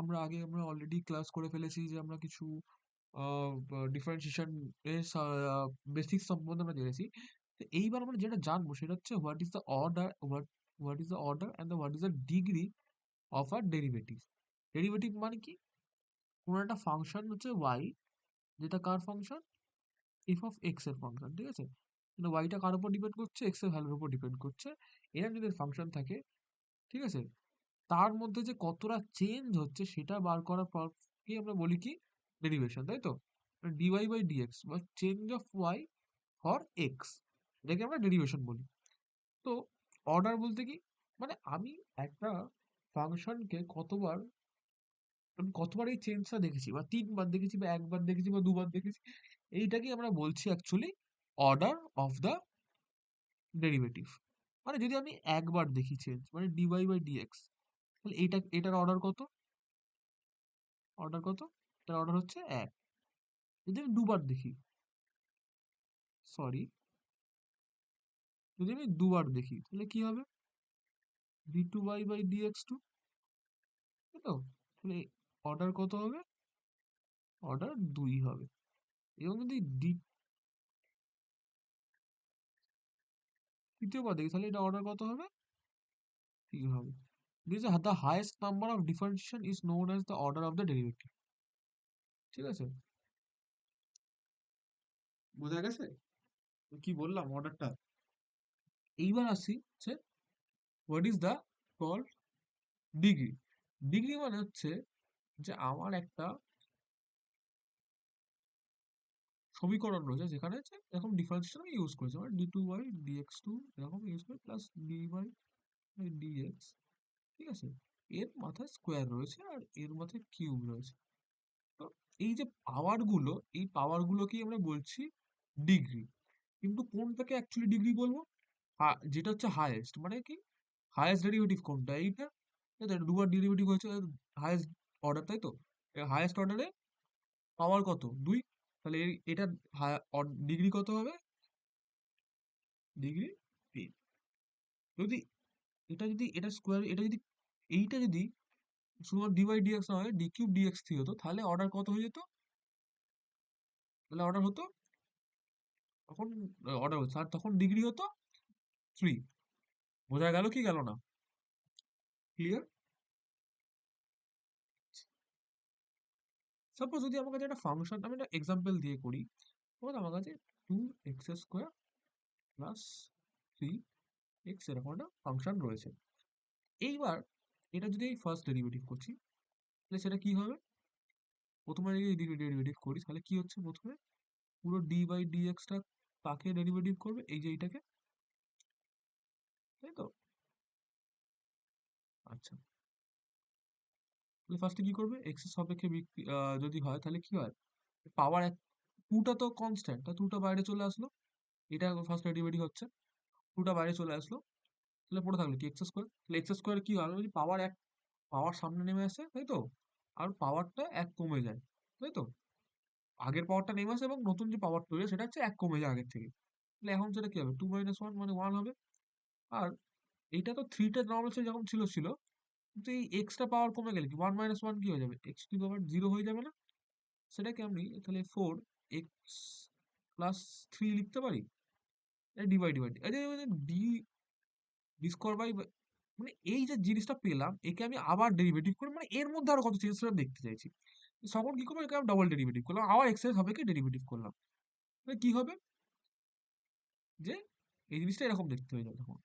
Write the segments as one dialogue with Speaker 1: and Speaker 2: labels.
Speaker 1: আমরা already class করে ফেলেছি যে আমরা কিছু ডিফারেন্সিয়েশন এর বেসিক সম্বন্ধে আমরা জেনেছি। তো এইবার আমরা যেটা জানবো সেটা হচ্ছে what is the order and what is the degree of a derivative. Derivative মানে কি? কোনো একটা ফাংশন হচ্ছে ওয়াই, যেটা কার ফাংশন? এফ অফ এক্স এর ফাংশন, ঠিক আছে? মানে ওয়াইটা কার উপর ডিপেন্ড করছে? এক্স এর ভ্যালুর উপর ডিপেন্ড করছে। এরকম যদি ফাংশন থাকে, ঠিক আছে, তার মধ্যে যে কতটা চেঞ্জ হচ্ছে সেটা বার করার পর কি আমরা বলি কি? ডেরিভেশন, তাই তো? ডিওয়াই বাই ডিএক্স বা change of Y for X, এটাকে আমরা ডেরিভেশন বলি। তো অর্ডার বলতে কি? মানে একটা ফাংশনকে আমি কতবার এই চেঞ্জটা দেখেছি, বা ৩ বার দেখেছি, বা ১ বার দেখেছি, বা ২ বার দেখেছি, এইটাকেই আমরা বলছি actually order of the derivative. মানে যদি আমি ১ বার দেখি চেঞ্জ, মানে ডিওয়াই বাই ডিএক্স, তাহলে এটার অর্ডার কত? অর্ডার কত? এটার অর্ডার হচ্ছে ১। যদি আমি ২ বার দেখি, সরি, যদি আমি ২ বার দেখি তাহলে কি হবে? d2y/dx2, তাই তো? তাহলে অর্ডার কত হবে? অর্ডার ২ হবে। এবং যদি তৃতীয়বার দেখি তাহলে এটা অর্ডার কত হবে? ৩ হবে। This the highest number of differentiation is known as the order of the derivative. ঠিক আছে? বোঝা গেছে কি বললাম অর্ডারটা? এইবার আসি হচ্ছে what is the called degree. Degree মানে হচ্ছে যে আমার একটা সমীকরণ রয়েছে যেখানে হচ্ছে এরকম ডিফারেন্সিয়েশন আমি ইউজ করেছি, মানে d2y/dx2 এরকম ইউজ করে, প্লাস dy/dx, ঠিক আছে? এর মাথায় স্কোয়ার রয়েছে আর এর মাথায় কিউব রয়েছে। তো এই যে পাওয়ার গুলো, এই পাওয়ার গুলোকেই আমরা বলছি ডিগ্রি। কিন্তু কোনটাকে অ্যাকচুয়ালি ডিগ্রি বলবো? যেটা হচ্ছে হাইয়েস্ট, মানে কি? হাইয়েস্ট ডেরিভেটিভ কোনটা? এইটা, তাই তো? এটা ২ বার ডেরিভেটিভ হয়েছে, হাইয়েস্ট অর্ডার, তাই তো? হাইয়েস্ট অর্ডারে পাওয়ার কত? ২। তাহলে এটার ডিগ্রি কত হবে? ডিগ্রি ৩। যদি এটা স্কোয়ার, এইটা যদি শুধুমাত্র ডি বাই ডিএক্স না হয়, ডি কিউব ডিএক্স থ্রি হতো, তাহলে অর্ডার কত হয়ে যেত? তাহলে অর্ডার হতো, তখন অর্ডার হতো, আর তখন ডিগ্রি হতো 3। বোঝা গেল কি গেল না? ক্লিয়ার? সাপোজ যদি আমার কাছে একটা ফাংশন, আমি একটা এক্সাম্পল দিয়ে করি। আমার কাছে 2x² প্লাস 3x এরকম একটা ফাংশন রয়েছে। এইবার এটা যদি আমি ফার্স্ট ডেরিভেটিভ করছি, তাহলে সেটা কি হবে? প্রথমে যদি ডেরিভেটিভ করি তাহলে কি হচ্ছে? প্রথমে পুরো ডি বাই ডিএক্সটা তাকে ডেরিভেটিভ করবে, এই যে এইটাকে, তাই তো? আচ্ছা, তাহলে ফার্স্টে কি করবে? এক্স এর সাপেক্ষে যদি হয় তাহলে কি হয়? পাওয়ার টুটা তো কনস্ট্যান্ট, তা টুটা বাইরে চলে আসলো, এটা ফার্স্ট ডেরিভেটিভ হচ্ছে, টুটা বাইরে চলে আসলো, তাহলে পড়ে থাকলো কি? X square. তাহলে এক্স স্কোয়ার কি হয়? যদি পাওয়ার সামনে নেমে আসে, তাই তো? আর পাওয়ারটা ১ কমে যায়, তাই তো? আগের পাওয়ারটা নেমে আসে এবং নতুন যে পাওয়ার তৈরি হয় সেটা হচ্ছে ১ কমে যায় আগের থেকে। তাহলে এখন সেটা কি হবে? 2 - 1 মানে 1 হবে। আর এইটা তো 3টা নর্মাল ছিল যখন ছিল, কিন্তু এই এক্সট্রা পাওয়ার কমে গেলে কি 1 - 1 কি হয়ে যাবে? x⁻0 হয়ে যাবে না? সেটাকে আমি তাহলে 4x+3 লিখতে পারি। ডিভাইড এই যে ডি ডি স্কোয়ার বাই, মানে এই যে জিনিসটা পেলাম, একে আমি আবার ডেরিভেটিভ করে, মানে এর মধ্যে আরো কত চেঞ্জ সেটা দেখতে চাইছি। তখন কি করবো? একে আমি ডাবল ডেরিভেটিভ করলাম, আবার এক্স এর সাপেক্ষে ডেরিভেটিভ করলাম। তাহলে কি হবে? যে এই জিনিসটা এরকম দেখতে হয়ে যাবে তখন।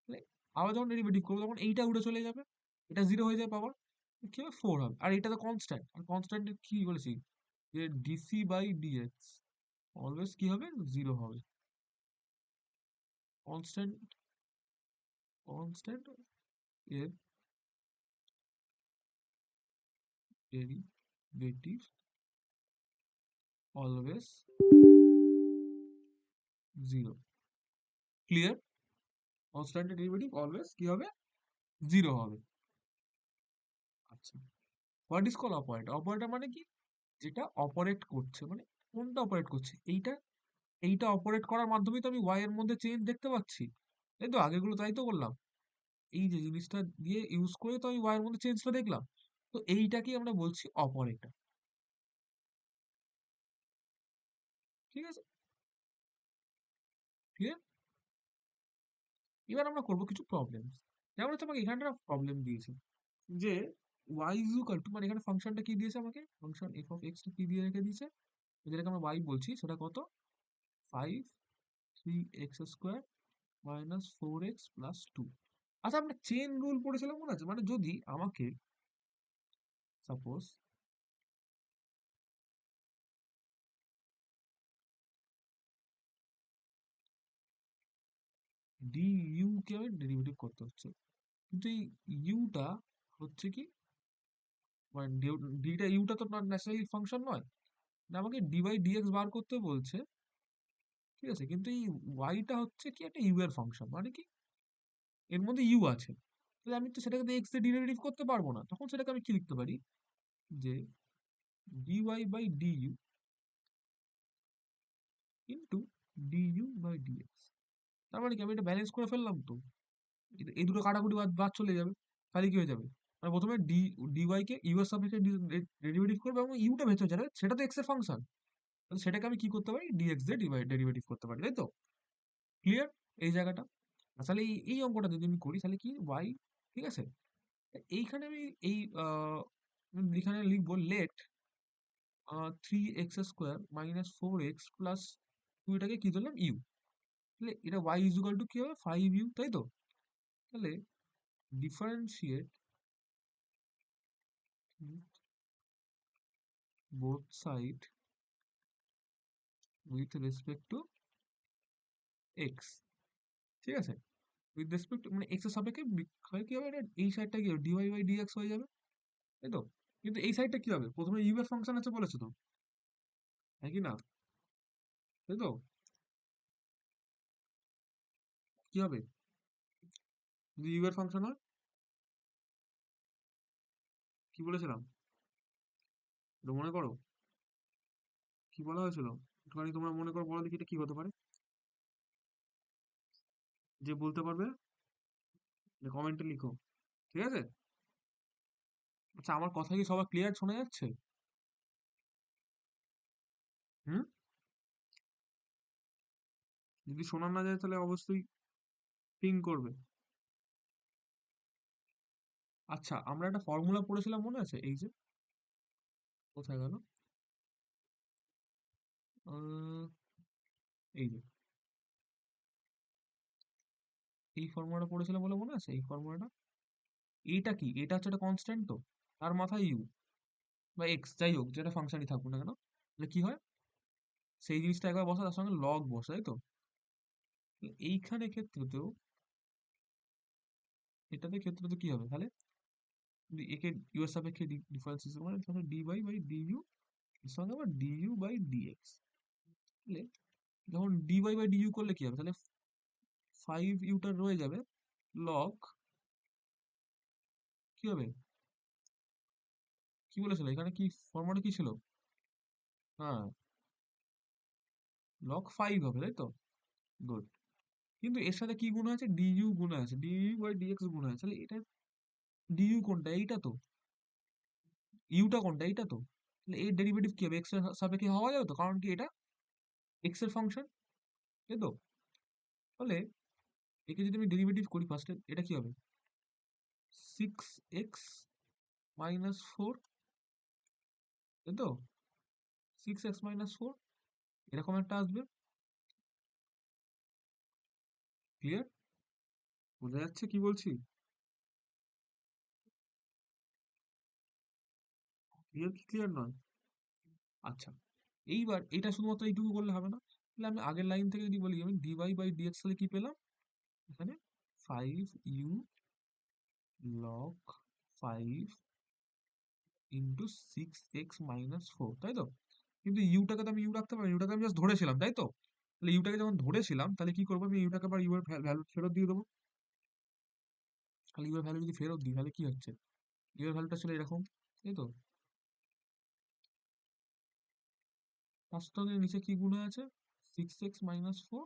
Speaker 1: তাহলে আবার যখন ডেরিভেটিভ করবো তখন এইটা উড়ে চলে যাবে, এটা 0 হয়ে যায় পাওয়ার। কি হবে? 4 হবে। আর এটা তো কনস্ট্যান্ট, আর কনস্ট্যান্ট কি বলেছি? যে ডিসি বাই ডিএক্স অলওয়েজ কি হবে? 0 হবে। কনস্ট্যান্ট কনস্ট্যান্ট এর ডেরিভেটিভ অলওয়েজ 0। ক্লিয়ার? কনস্ট্যান্ট এর ডেরিভেটিভ অলওয়েজ কি হবে? 0 হবে। আচ্ছা, what is call operator? Operator মানে কি? যেটা অপারেট করছে, মানে কোনটা অপারেট করছে? এইটা অপারেট করার মাধ্যমে তো আমি ওয়াই এর মধ্যে চেঞ্জ দেখতে পাচ্ছি, তাই তো? আগেগুলো তাই তো করলাম। এই যে জিনিসটা দিয়ে ইউজ করে তো আমি ওয়াই এর মধ্যে চেঞ্জটা দেখলাম। তো এইটাকেই আমরা বলছি অপারেটর। ঠিক আছে, ক্লিয়ার? এবার আমরা করবো কিছু প্রবলেম। যেমন হচ্ছে আমাকে এখানটা প্রবলেম দিয়েছে যে y ইজ ইকুয়াল টু, মানে এখানে ফাংশনটা কি দিয়েছে আমাকে, ফাংশন এফ অফ এক্স টা কি দিয়ে রেখে দিয়েছে, যেটাকে আমরা y বলছি সেটা কত, 5 3x² মাইনাস 4x+2। আচ্ছা, আমরা চেন রুল পড়েছিলাম মনে আছে, মানে যদি আমাকে সাপোজ ডি ইউ কে আমি ডেরিভেটিভ করতে হচ্ছে, কিন্তু এই ইউটা হচ্ছে কি, মানে ডিটা ইউটা তো ন্যাচারালি ফাংশন নয়, না আমাকে ডি বাই ডিএক্স বার করতে বলছে। ঠিক আছে, কিন্তু এই ওয়াইটা হচ্ছে কি একটা ইউ এর ফাংশন, মানে কি এর মধ্যে ইউ আছে, তাহলে আমি তো সেটাকে এক্স এর ডেরিভেটিভ করতে পারবো না, তখন সেটাকে আমি কি লিখতে পারি, যে dy by D U into D U by D X. তার মানে কি আমি এটা ব্যালেন্স করে ফেললাম তো, এই দুটো কাটাকুটি বাদ বাদ চলে যাবে, তাহলে কি হয়ে যাবে, মানে প্রথমে ডিওয়াই কে ইউ এর সাপেক্ষে ডেরিভেটিভ করবে এবং ইউটা ভেতরে যাবে, সেটা তো এক্স এর ফাংশন, তাহলে সেটাকে আমি কি করতে পারি, ডিএক্স দিয়ে ডেরিভেটিভ করতে পারি, তাই তো? ক্লিয়ার এই জায়গাটা? তাহলে এই অঙ্কটা যদি আমি করি তাহলে কি ওয়াই, ঠিক আছে, এইখানে আমি এই এখানে লিখবো লেট 3x² - 4x+2, এটাকে কি ধরলাম, ইউ, তাহলে এটা ওয়াই ইজ ইকুয়াল টু কি হবে, 5u, তাই তো? তাহলে differentiate both side with respect to x. ঠিক আছে, উইথ রেসপেক্ট মানে এক্স এর সাপেক্ষে হয় কি হবে, এটা এই সাইডটা কি ডিওয়াই বাই ডিএক্স হয়ে যাবে, তাই তো? কিন্তু এই সাইডটা কি হবে, প্রথমে ইউ এর ফাংশন আছে বলেছো তো, হ্যাঁ কি না, তাই তো? কি হবে যদি ইউ এর ফাংশন হয়, কি বলেছিলাম, এটা মনে করো, কি বলা হয়েছিল, একটুখানি তোমরা মনে করো, বলো দেখি এটা কি হতে পারে, যে বলতে পারবে কমেন্টে লিখো, ঠিক আছে? আচ্ছা, আমার কথা কি সবার ক্লিয়ার শোনা যাচ্ছে? হুম? যদি শোনা না যায় তাহলে অবশ্যই পিং করবে। আচ্ছা, আমরা একটা ফর্মুলা পড়েছিলাম মনে আছে, এই যে কোথায় গেল, আহ, এই যে এই ফর্মুলাটা পড়েছিলাম বলে মনে আছে, এই ফর্মুলাটা, এইটা কি, এটা হচ্ছে একটা কনস্ট্যান্ট তো, তার মাথায় ইউ বা এক্স যাই হোক, যেটা ফাংশনই থাকুক না কেন, তাহলে কি হয়, সেই জিনিসটা একবার বসে তার সঙ্গে লগ বসে, তাই তো? এইখানে ক্ষেত্রেতেও, এটাতে ক্ষেত্রে কি হবে তাহলে, যদি একে ইউ এর সাপেক্ষে ডিফারেন্সিয়েট মানে তাহলে ডি বাই বাই ডিইউ এর সঙ্গে আবার ডিইউ বাই ডিএক্স, তাহলে যখন ডি বাই ডিইউ করলে কি হবে, তাহলে 5 ইউটা রয়ে যাবে, লগ কি হবে, কি বলেছিল এখানে, কি ফর্মুলা কি ছিল, হ্যাঁ, লগ 5 হবে, তাই তো? গুড। কিন্তু এর সাথে কি গুণ আছে, ডিইউ গুণ আছে, ডিইউ বাই ডিএক্স গুণ আছে, তাহলে এটা ডিইউ কোনটা, এইটা তো, ইউটা কোনটা, এইটা তো, তাহলে এর ডেরিভেটিভ কি হবে, এক্স এর সাপেক্ষে হওয়া যাবে তো, কারণ কি এটা এক্স এর ফাংশন, তাই তো? তাহলে একে যদি আমি ডেরিভেটিভ করি ফার্স্টে, এটা কি হবে, 6x - 4, তাই তো? 6x - 4 এরকম একটা আসবে, ক্লিয়ার? বোঝা যাচ্ছে কি বলছি? ক্লিয়ার কি ক্লিয়ার নয়? আচ্ছা, এইবার এটা শুধুমাত্র এইটুকু করলে হবে না, তাহলে আমি আগের লাইন থেকে যদি বলি, আমি ডিওয়াই বাই ডিএক্স তাহলে কি পেলাম, এখানে 5u log 5 ইন্টু 6x - 4, তাই তো? কিন্তু ইউটাকে তো আমি ইউ রাখতে পারি, ইউটাকে আমি জাস্ট ধরেছিলাম, তাই তো? তাহলে ইউটাকে যখন ধরেছিলাম তাহলে কি করবো, আমি ইউটাকে আবার ইউ এর ভ্যালু ফেরত দিয়ে দেবো, তাহলে ইউ এর ভ্যালু যদি ফেরত দিই তাহলে কি হচ্ছে, ইউ এর ভ্যালুটা ছিল এরকম, তাই তো? তার সঙ্গে নিচে কি গুণ আছে, 6x - 4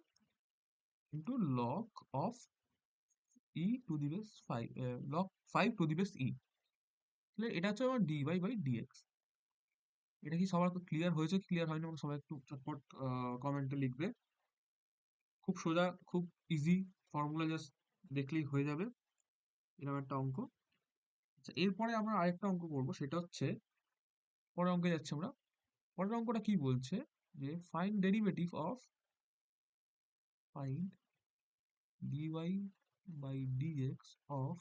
Speaker 1: into log of E to the base 5 log 5 to the base e. তাহলে এটা হচ্ছে আমার ডিওয়াই বাই ডিএক্স। এটা কি সবার ক্লিয়ার হয়েছে, ক্লিয়ার হয়নি আমাকে সবাই একটু চটপট কমেন্টে লিখবে। খুব সোজা, খুব ইজি ফর্মুলা, জাস্ট দেখলেই হয়ে যাবে এরকম একটা অঙ্ক। আচ্ছা, এরপরে আমরা আরেকটা অঙ্ক করবো, সেটা হচ্ছে পরের অঙ্কে যাচ্ছি আমরা। পরের অঙ্কটা কি বলছে যে find derivative of find dy by D X of,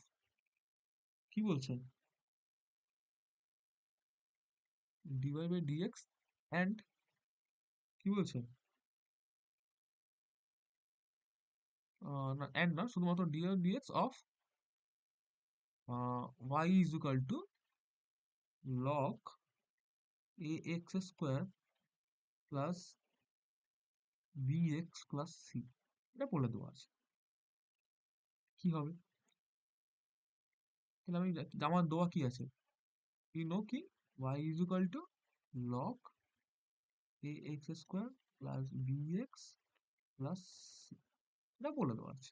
Speaker 1: কি বলছে, ডিওয়াই বাই ডিএক্স অ্যান্ড, কি বলছে, না অ্যান্ড না, শুধুমাত্র D Y D X of y is equal to log A x square plus B x plus C. এটা বলে দেওয়া আছে কি হবে। তাহলে আমি আমার দেওয়া কি আছে, you know কি, y is equal to log ax square plus bx plus c, এটা বলে দেওয়া আছে।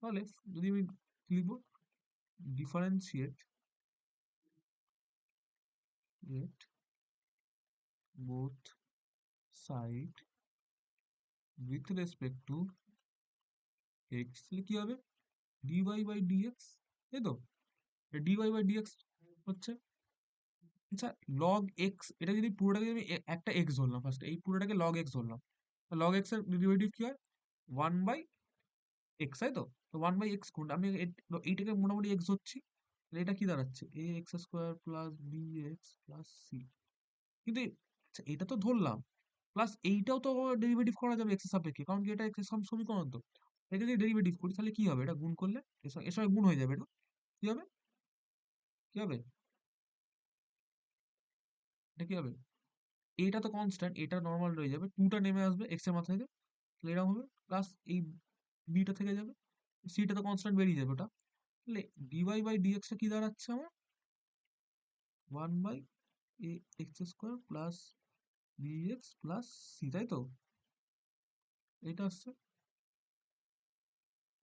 Speaker 1: তাহলে যদি আমি লিখবো differentiate both side with respect to x, তাহলে কি হবে, dy by dx, তাই তো, dy by dx হচ্ছে, আচ্ছা লগ এক্স, এটা যদি পুরোটাকে আমি একটা এক্স ধরলাম, ফার্স্ট এই পুরোটাকে লগ এক্স ধরলাম, লগ এক্স এর ডেরিভেটিভ কি হয়, 1 বাই এক্স, তাই তো। তো 1/x কোণ, আমি এইটাকে মোটামুটি এক্স ধরছি, তাহলে এটা কি দাঁড়াচ্ছে, a x square plus B x plus c. কিন্তু আচ্ছা, এটা তো ধরলাম, প্লাস এইটাও তো ডেরিভেটিভ করা যাবে এক্স এর সাপেক্ষে, কারণ কি এটা এক্স এর সমীকরণ তো। এটা যদি ডেরিভেটিভ করি তাহলে কি হবে, এটা গুণ করলে এর সঙ্গে গুণ হয়ে যাবে, এটা কি হবে, কি হবে, এটা কি হবে, এটা তো কনস্ট্যান্ট, এটা নর্মাল রয়ে যাবে, টুটা নেমে আসবে এক্স এর মাথা থেকে, তাহলে এরকম হবে, প্লাস এই বিটা থেকে যাবে, সিটা তো কনস্ট্যান্ট বেরিয়ে যাবে ওটা। তাহলে ডিওয়াই বাই ডিএক্স টা কি দাঁড়াচ্ছে আমার, 1/x² plus bx plus C, তাই তো, এটা আসছে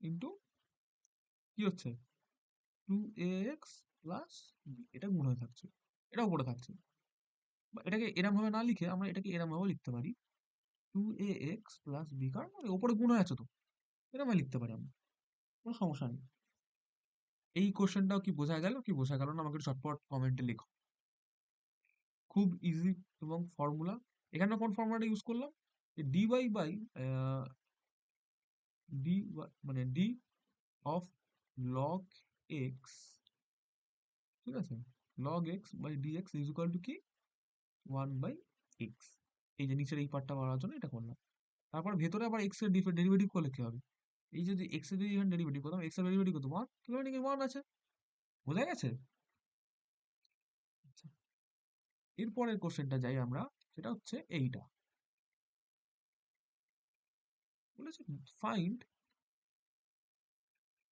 Speaker 1: ইন্টু কি হচ্ছে, 2ax প্লাস বি, এটা গুণ হয়ে থাকছে, এটা উপরে থাকছে। বা এটাকে এরম ভাবে না লিখে আমরা এটাকে এরম ভাবে লিখতে পারি, 2ax প্লাস বি, কারণ ওপরে গুণ হয়ে আছে তো, এরম ভাবে লিখতে পারি আমরা, কোনো সমস্যা নেই। এই কোশ্চেনটাও কি বোঝা গেল, কি বোঝা গেল না আমাকে একটু চটপট কমেন্টে লিখো। খুব ইজি এবং ফর্মুলা, এখানে কোন ফর্মুলাটা ইউজ করলাম, ডি ওয়াই বাই ডি, মানে ডি অফ লগ এক্স, ঠিক আছে, log X by dx is equal to কি, 1/x। এই যে নিচের এই পার্টটা বাড়ার জন্য এটা করলাম। তারপর ভেতরে আবার এক্স এর ডেরিভেটিভ করলে কি হবে, এই যদি এক্স এর যদি ডেরিভেটিভ করতাম, এক্স এর ডেরিভেটিভ কত, 1, তাহলে মানে কি 1 আছে, বোঝা গেছে। আচ্ছা, এরপরের কোশ্চেনটা যাই আমরা, সেটা হচ্ছে এইটা, বলেছে find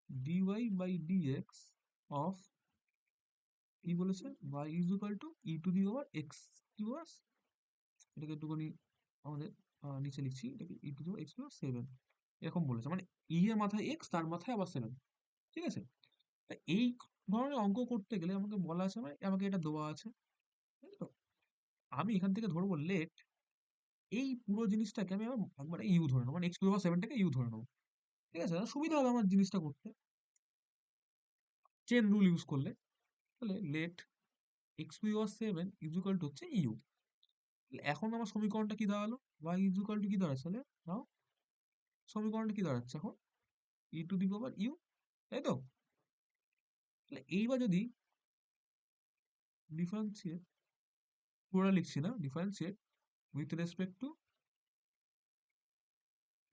Speaker 1: dy by D X of, কি বলেছে, y is equal to E to the power X cube, এটাকে একটুখানি আমাদের নিচে লিখছি, এটাকে E to the X plus 7, এরকম বলেছে, মানে ই এর মাথায় এক্স, তার মাথায় আবার 7, ঠিক আছে। তা এই ধরনের অঙ্ক করতে গেলে আমাকে বলা আছে, মানে আমাকে এটা দেওয়া আছে, তাই তো, আমি এখান থেকে ধরবো লেট, এই পুরো জিনিসটাকে আমি আবার একবারে ইউ ধরে নেবো, মানে এক্স টু দি পাওয়ার 7টাকে ইউ ধরে নেবো, ঠিক আছে, সুবিধা হবে আমার জিনিসটা করতে, চেন রুল ইউজ করলে। তাহলে let X to the power 7 is equal to হচ্ছে ইউ। এখন আমার সমীকরণটা কি দাঁড়ালো, y ইজ ইকুয়াল টু কি দাঁড়াচ্ছে, তাহলে নাও সমীকরণটা কি দাঁড়াচ্ছে এখন, ই টু দি পাওয়ার ইউ, তাই তো। তাহলে এইবার যদি ডিফারেন্সিয়েট, পুরো লিখছি না, differentiate with respect two,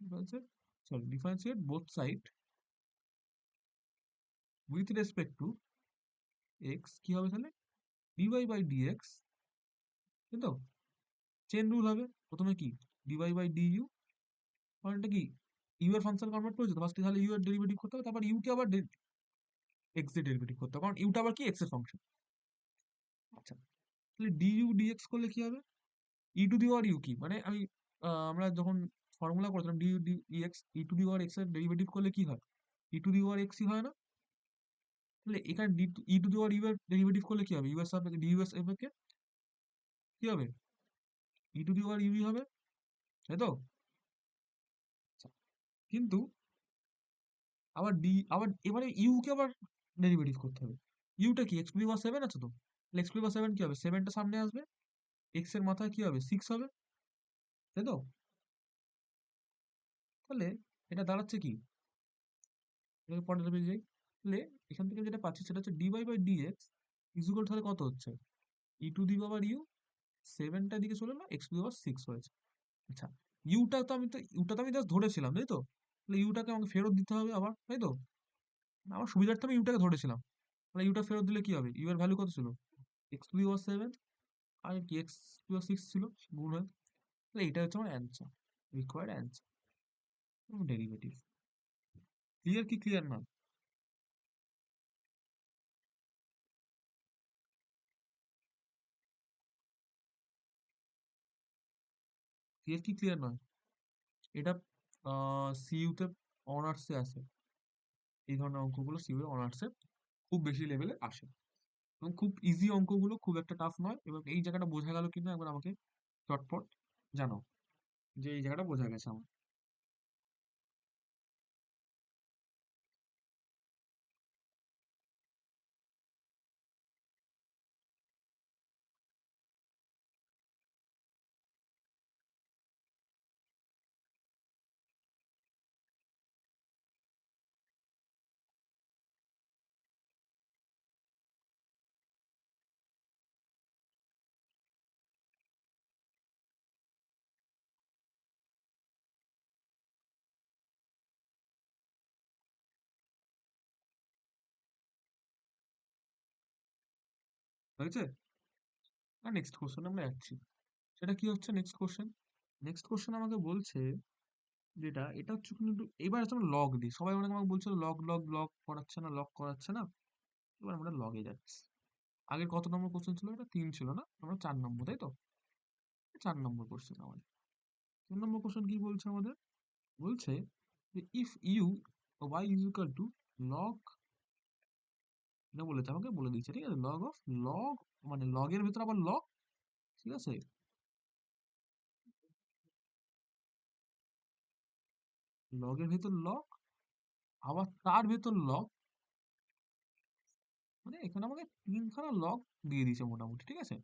Speaker 1: differentiate, sorry differentiate both side with respect to x, কি হবে তাহলে, ডিওয়াই বাই ডিএক্স, তাই তো, চেন রুল হবে, প্রথমে কি ডিওয়াই বাই ডিইউ, কারণ এটা কি ইউ এর ফাংশন কনভার্ট করেছে তো, ফার্স্টে তাহলে ইউ এর ডেরিভেটিভ করতে হবে, তারপর ইউ কে আবার এক্স এর ডেরিভেটিভ করতে হবে, কারণ ইউটা আবার কি এক্স এর ফাংশন। আচ্ছা, তাহলে ডিইউ ডিএক্স করলে কি হবে, E to the power you কি, মানে আমি আমরা যখন ফর্মুলা করছিলাম D U D X, E to the power X এর ডেরিভেটিভ করলে কি হয়, ই টু দি পাওয়ার এক্সই হয় না? তাহলে এখানে ই টু দি পাওয়ার ইউ এর ডেরিভেটিভ করলে কি হবে? ইউ এর সাপেক্ষে ডি ইউ এর সাপেক্ষে কি হবে? E to the power UE হবে, তাই তো? আচ্ছা, কিন্তু আবার এবারে ইউ কে আবার ডেরিভেটিভ করতে হবে। ইউটা কি x to the power seven আছে তো? তাহলে x to the power seven কি হবে? সেভেনটা সামনে আসবে, এক্স এর মাথায় কি হবে? সিক্স হবে, তাই তো? তাহলে এটা দাঁড়াচ্ছে কি? এটাকে পরের পেজে যাই। তাহলে এখান থেকে যেটা পাচ্ছি সেটা হচ্ছে ডিওয়াই বাই ডিএক্স ইকুয়াল তাহলে কত হচ্ছে? E to the power you, সেভেনটা দিকে চলে না, x to the power six হয়েছে। আচ্ছা, ইউটা তো আমি জাস্ট ধরেছিলাম, তাই তো? তাহলে ইউটাকে আমাকে ফেরত দিতে হবে আবার, তাই তো? আমার সুবিধার্থে আমি ইউটাকে ধরেছিলাম। তাহলে ইউটা ফেরত দিলে কি হবে? ইউ এর ভ্যালু কত ছিল? X to the power seven, আর কি x to the power six ছিল, গুণ হয়। তাহলে এটা হচ্ছে আমার answer, required answer, derivative. Clear কি ক্লিয়ার না? ক্লিয়ার কি ক্লিয়ার নয়? এটা সিইউতে অনার্সে আসে, এই ধরনের অঙ্কগুলো সিইউ অনার্সে খুব বেশি লেভেলে আসে, এবং খুব ইজি অঙ্কগুলো, খুব একটা টাফ নয়। এবং এই জায়গাটা বোঝা গেল কিনা একবার আমাকে চটপট জানো, যে এই জায়গাটা বোঝা গেছে আমার। হয়েছে? আর নেক্সট কোশ্চেন আমরা যাচ্ছি। সেটা কি হচ্ছে নেক্সট কোশ্চেন? নেক্সট কোশ্চেন আমাকে বলছে, যেটা এটা হচ্ছে কিন্তু এবার হচ্ছে আমরা লগ দিই। সবাই অনেক আমাকে বলছিল লগ লগ লগ করাচ্ছে না, লগ করাচ্ছে না। এবার আমরা লগে যাচ্ছি। আগের কত নম্বর কোশ্চেন ছিল? এটা তিন ছিল না, আমরা চার নম্বর, তাই তো? চার নম্বর কোশ্চেন আমাদের। 4 নম্বর কোশ্চেন কি বলছে আমাদের? বলছে যে if U Y is equal to log, এটা বলেছে আমাকে, বলে দিচ্ছে, ঠিক আছে? লগ অফ লগ, মানে লগের ভেতর আবার লগ, ঠিক আছে? লগের ভেতর লগ, আবার তার ভেতর লগ, মানে এখানে আমাকে তিনখানা লগ দিয়ে দিয়েছে মোটামুটি, ঠিক আছে?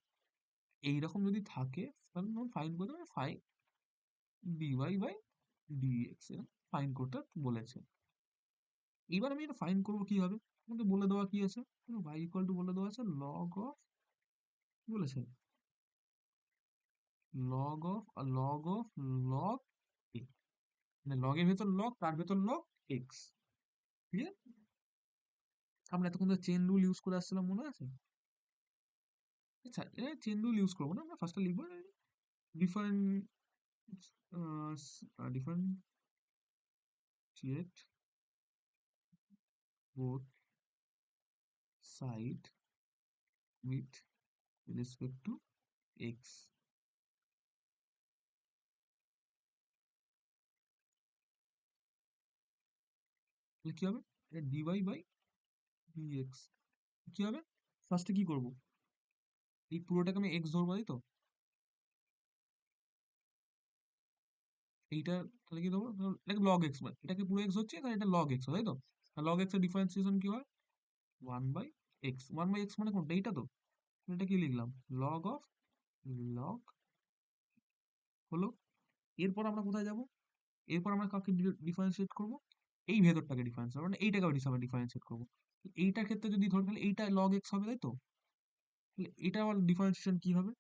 Speaker 1: এইরকম যদি থাকে তাহলে তোমার ফাইন করতে হবে, find D Y by D X, find করতে বলেছে। এবার আমি এটা ফাইন করবো কিভাবে? আমাকে বলে দেওয়া কি আছে? y ইকুয়াল টু বলে দেওয়া আছে লগ অফ, কি বলেছে? লগ অফ লগ এ, মানে লগের ভেতর লগ, তার ভেতর লগ এক্স। ক্লিয়ার? আমরা এতক্ষণ চেন রুল ইউজ করে আসছিলাম, মনে আছে? আচ্ছা, এটা চেন রুল ইউজ করবো না, আমরা ফার্স্টে লিখবো different differentiate both side with respect to x. তাহলে কি হবে? এটা ডিওয়াই বাই ডিএক্স কি হবে? ফার্স্টে কি করব? এই পুরোটাকে আমি এক্স ধরবো, তাই তো? এইটা তাহলে কি ধরবো? এটাকে লগ এক্স, মানে এটাকে পুরো এক্স হচ্ছে, তাহলে এটা লগ এক্স, তাই তো? লগ এক্স এর ডিফারেন্সিয়েশন কি হয়? One by X. One by X মানে কোনটা? এইটা তো। তাহলে এটা কি লিখলাম? লগ অফ লগ, হলো। এরপর আমরা কোথায় যাব? এরপর আমরা কাকে ডিফারেন্সিয়েট করব? এই ভেতরটাকে ডিফারেন্সিয়েট, মানে এইটাকে আমি ডিফারেন্সিয়েট করবো। এইটার ক্ষেত্রে যদি ধরি তাহলে এইটা লগ এক্স হবে, তাই তো? তাহলে এটা আবার ডিফারেন্সিয়েশন কি হবে?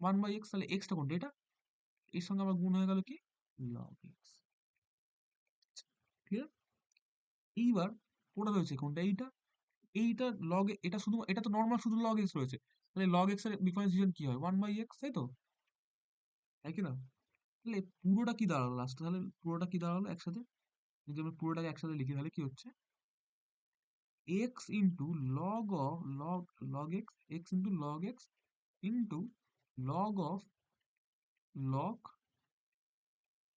Speaker 1: ওয়ান বাই এক্স, তাহলে এক্সটা কোনটা? এটা। এর সঙ্গে আবার গুণ হয়ে গেল কি? Log x. ক্লিয়ার? এইবার পড়ে রয়েছে কোনটা? এইটা। এইটা লগ, এটা শুধু, এটা তো নর্মাল শুধু লগ এক্স রয়েছে। তাহলে লগ এক্স এর ডিফারেন্সিয়েশন কি হয়? ওয়ান বাই এক্স, তাই তো? তাই কি না? তাহলে পুরোটা কি দাঁড়ালো লাস্টে? তাহলে পুরোটা কি দাঁড়ালো একসাথে? যদি আমরা পুরোটাকে একসাথে লিখি তাহলে কি হচ্ছে? X into log of log, log x, x into log x into log of log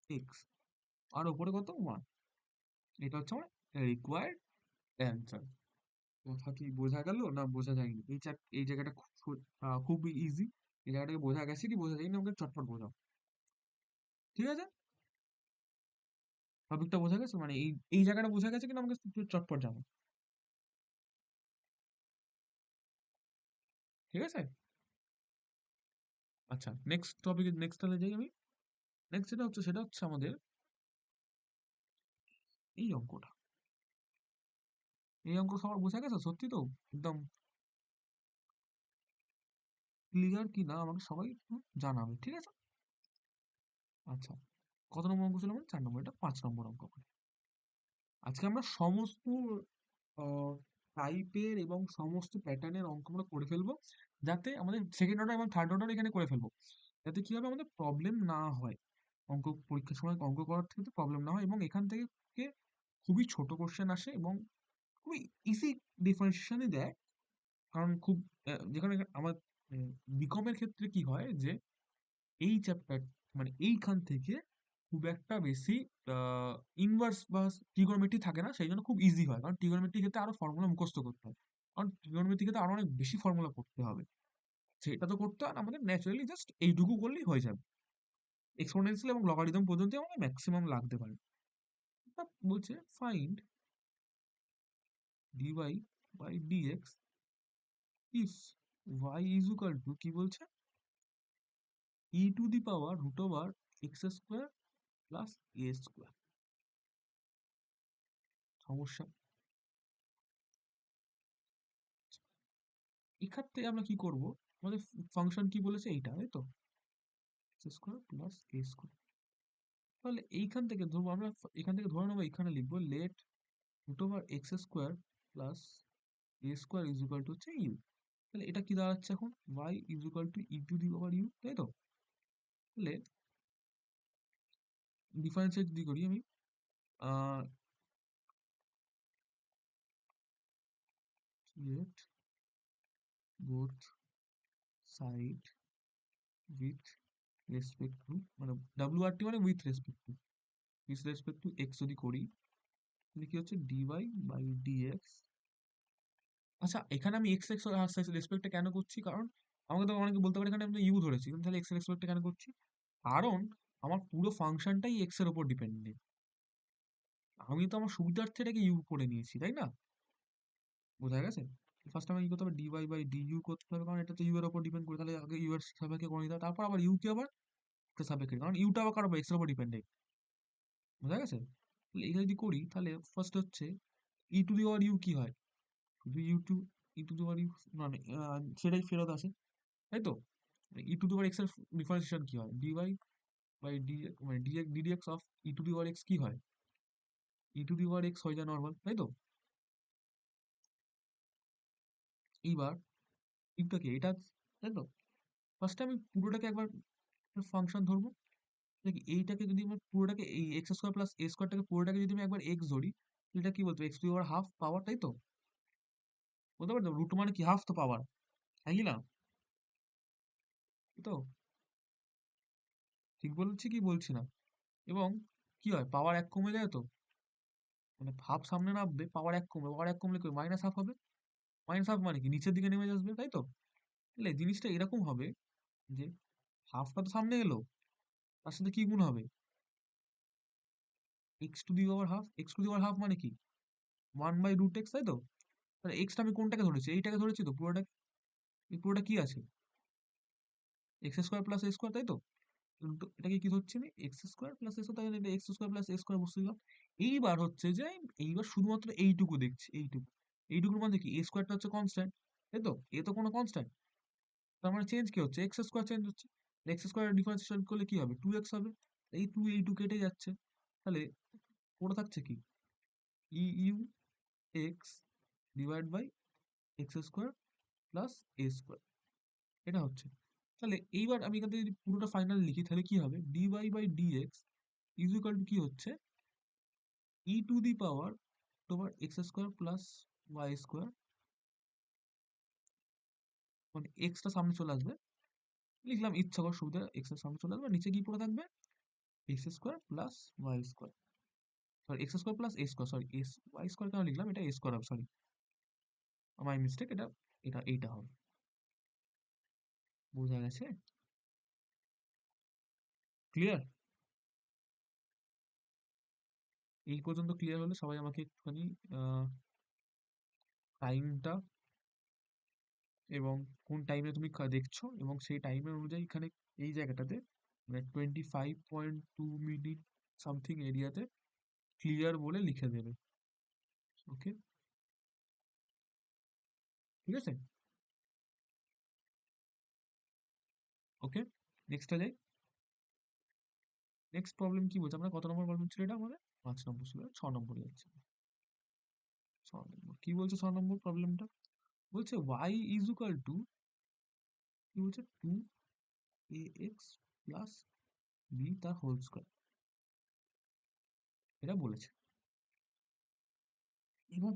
Speaker 1: x, আর ওপরে কত? ওয়ান। এটা হচ্ছে আমার রিকোয়ার্ড অ্যান্সার। কথা কি বোঝা গেল না বোঝা যায়নি? এই জায়গাটা খুবই ইজি। এই জায়গাটাকে বোঝা গেছে কি বোঝা যায়নি আমাকে চটপট বোঝাও। ঠিক আছে? টপিকটা বোঝা গেছে? মানে এই জায়গাটা বোঝা গেছে কিনা আমাকে একটু চটপট জানো। ঠিক আছে? আচ্ছা, নেক্সট টপিকে নেক্সট তাহলে যাই আমি। নেক্সট যেটা হচ্ছে সেটা হচ্ছে আমাদের এই অঙ্কটা। এই অঙ্ক সবার বোঝা গেছে? সত্যি তো? একদম ক্লিয়ার কি না আমাকে সবাই একটু জানাবে। ঠিক আছে? আচ্ছা, কত নম্বর অঙ্ক ছিল আমার? 4 নম্বর, এটা 5 নম্বর অঙ্ক। আজকে আমরা সমস্ত টাইপের এবং সমস্ত প্যাটার্নের অঙ্ক আমরা করে ফেলবো, যাতে আমাদের সেকেন্ড অর্ডার এবং থার্ড অর্ডার এখানে করে ফেলবো, যাতে কি হবে আমাদের প্রবলেম না হয়। অঙ্ক পরীক্ষার সময় অঙ্ক করার থেকে প্রবলেম না হয়, এবং এখান থেকে খুবই ছোট কোশ্চেন আসে এবং খুবই ইজি ডিফারেন্সিয়েশনই দেয়। কারণ খুব যেখানে আমার বিকমের ক্ষেত্রে কি হয় যে এই চ্যাপ্টার মানে এইখান থেকে খুব একটা বেশি ইনভার্স বা ট্রিগোনোমেট্রি থাকে না, সেই জন্য খুব ইজি হয়। কারণ ট্রিগোনোমেট্রির ক্ষেত্রে আরো ফর্মুলা মুখস্থ করতে হয়। কারণ ট্রিগোনোমেট্রির ক্ষেত্রে আরো অনেক বেশি ফর্মুলা করতে হবে। সেটা তো করতে হয় না, আমাদের ন্যাচারালি জাস্ট এইটুকু করলেই হয়ে যাবে। এক্সপোনেনশিয়াল এবং লগারিদম পর্যন্ত আমাদের ম্যাক্সিমাম লাগতে পারে। তা বলছে find dy by dx if y is equal to কি বলছে e to the power root over x square plus a square। সমস্যা এক্ষেত্রে আমরা কি করব? আমাদের ফাংশন কি বলেছে এইটা, তাই তো? এক্স স্কোয়ার প্লাস এ স্কোয়ার। তাহলে এইখান থেকে ধরবো আমরা, এখান থেকে ধরে নেবো, এখানে লিখবো let root over X square plus A square is equal to হচ্ছে ইউ। তাহলে এটা কি দাঁড়াচ্ছে এখন? Y is equal to E to the over U, তাই তো? তাহলে ডিফারেন্সিয়েট যদি করি আমি, let both side with respect to, মানে ডাব্লিউ আর টি মানে উইথ রেসপেক্ট টু এক্স যদি করি, তাহলে কি হচ্ছে ডিওয়াই বাই ডিএক্স। আচ্ছা, এখানে আমি এক্স এক্স রেসপেক্টটা কেন করছি? কারণ আমাকে তো অনেকে বলতে পারে এখানে আমি ইউ ধরেছি, কিন্তু তাহলে এক্স রেসপেক্টটা কেন করছি? কারণ আমার পুরো ফাংশনটাই এক্স এর উপর ডিপেন্ডেন্ট। আমি তো আমার সুবিধার্থে এটাকে ইউ করে নিয়েছি, তাই না? বোঝা গেছে? ফার্স্ট আমি কি করতে হবে, ডিওয়াই বাই ডি ইউ করতে হবে, কারণ এটা তো ইউ এর উপর ডিপেন্ড করে, তাহলে আগে ইউ এর সাপেক্ষে করে নিতে হবে, তারপর আবার ইউ কে আবার এক্স এর সাপেক্ষে, কারণ ইউটা আবার কার উপর? এক্স এর উপর ডিপেন্ডেন্ট। বোঝা গেছে? তাহলে এটা যদি করি তাহলে ফার্স্ট হচ্ছে E to the power you কি হয়? শুধু U to, E to the power you, মানে সেটাই ফেরত আসে, তাই তো? E to the power X এর ডিফারেন্সিয়েশন কি হয়? ডিওয়াই বাই ডি, মানে D D X of E to the power X কি হয়? ই টু দি পাওয়ার এক্স হয়ে যায় নর্মাল, তাই তো? এইবার ইউটা কি এটা, তাই তো? ফার্স্টে আমি পুরোটাকে একবার ফাংশন ধরবো, দেখি এইটাকে যদি আমি পুরোটাকে, এই এক্স স্কোয়ার প্লাস এ স্কোয়ারটাকে পুরোটাকে যদি আমি একবার এক্স ধরি, এটা কি বলতো? X to the power half পাওয়ার, তাই তো? বলতে পারতো রুট মানে কি? হাফ তো পাওয়ার, তাই কি না? এই তো ঠিক বলছি কি বলছি না? এবং কি হয়, পাওয়ার এক কমে যায় তো, মানে হাফ সামনে নামবে, পাওয়ার এক কমবে, পাওয়ার এক কমলে কি মাইনাস হাফ হবে? মাইনাস হাফ মানে কি নিচের দিকে নেমে আসবে, তাই তো? তাহলে জিনিসটা এরকম হবে যে হাফটা তো সামনে এলো, তার সাথে কি গুণ হবে? X to the power half. X to the power half মানে কি? 1/√x, তাই তো? তাহলে এক্সটা আমি কোনটাকে ধরেছি? এইটাকে ধরেছি তো পুরোটা। এই পুরোটা কি আছে? এক্স স্কোয়ার প্লাস এ স্কোয়ার, তাই তো? এটাকে কি ধরছি আমি? এক্স স্কোয়ার প্লাস এ স্কোয়ার, তাই এটা এক্স স্কোয়ার প্লাস এ স্কোয়ার বসে দিলাম। এইবার হচ্ছে যে এইবার শুধুমাত্র এইটুকু দেখছি, এইটুকু। এইটুকুর মধ্যে কি এ স্কোয়ারটা হচ্ছে কনস্ট্যান্ট, তাই তো? এ তো কোনো কনস্ট্যান্ট, তার মানে চেঞ্জ কি হচ্ছে? এক্স স্কোয়ার চেঞ্জ হচ্ছে। এক্স স্কোয়ার ডিফারেন্সিয়েশন করলে কি হবে? 2x হবে। এই টু কেটে যাচ্ছে। তাহলে পড়ে থাকছে কি? E u x divide by x square plus A square, এটা হচ্ছে। তাহলে এইবার আমি এখান থেকে যদি পুরোটা ফাইনাল লিখি, তাহলে কি হবে? D Y by D X is equal to কি হচ্ছে? ই টু দি পাওয়ার তোমার X square plus Y square, মানে এক্সটা সামনে চলে আসবে, লিখলাম ইচ্ছা কর সুবিধা, এক্স এর সামনে চলে আসবে, নিচে কি পড়ে থাকবে? X square plus Y square. Sorry x square plus এ square, sorry s y square কেন লিখলাম, এটা এ স্কোয়ার হবে, সরি মাই মিস্টেক, এটা এটা এইটা হবে। বোঝা গেছে? ক্লিয়ার? এই পর্যন্ত ক্লিয়ার হলে সবাই আমাকে একটুখানি টাইমটা এবং কোন টাইমে তুমি দেখছো এবং সেই টাইমের অনুযায়ী এখানে এই জায়গাটাতে মানে 25.2 মিনিট সামথিং এরিয়াতে ক্লিয়ার বলে লিখে দেবে। ওকে, ঠিক আছে? ওকে, নেক্সটটা যাই। নেক্সট প্রবলেম কি বলছে, আমরা কত নম্বর প্রবলেম ছিল এটা আমাদের? 5 নম্বর ছিল, 6 নম্বরে যাচ্ছে। 6 নম্বর কি বলছে? 6 নম্বর প্রবলেমটা বলছে y ইজ ইকুয়াল টু, কি বলছে, 2ax প্লাস বি তার হোল স্কোয়ার, এটা বলেছে। এবং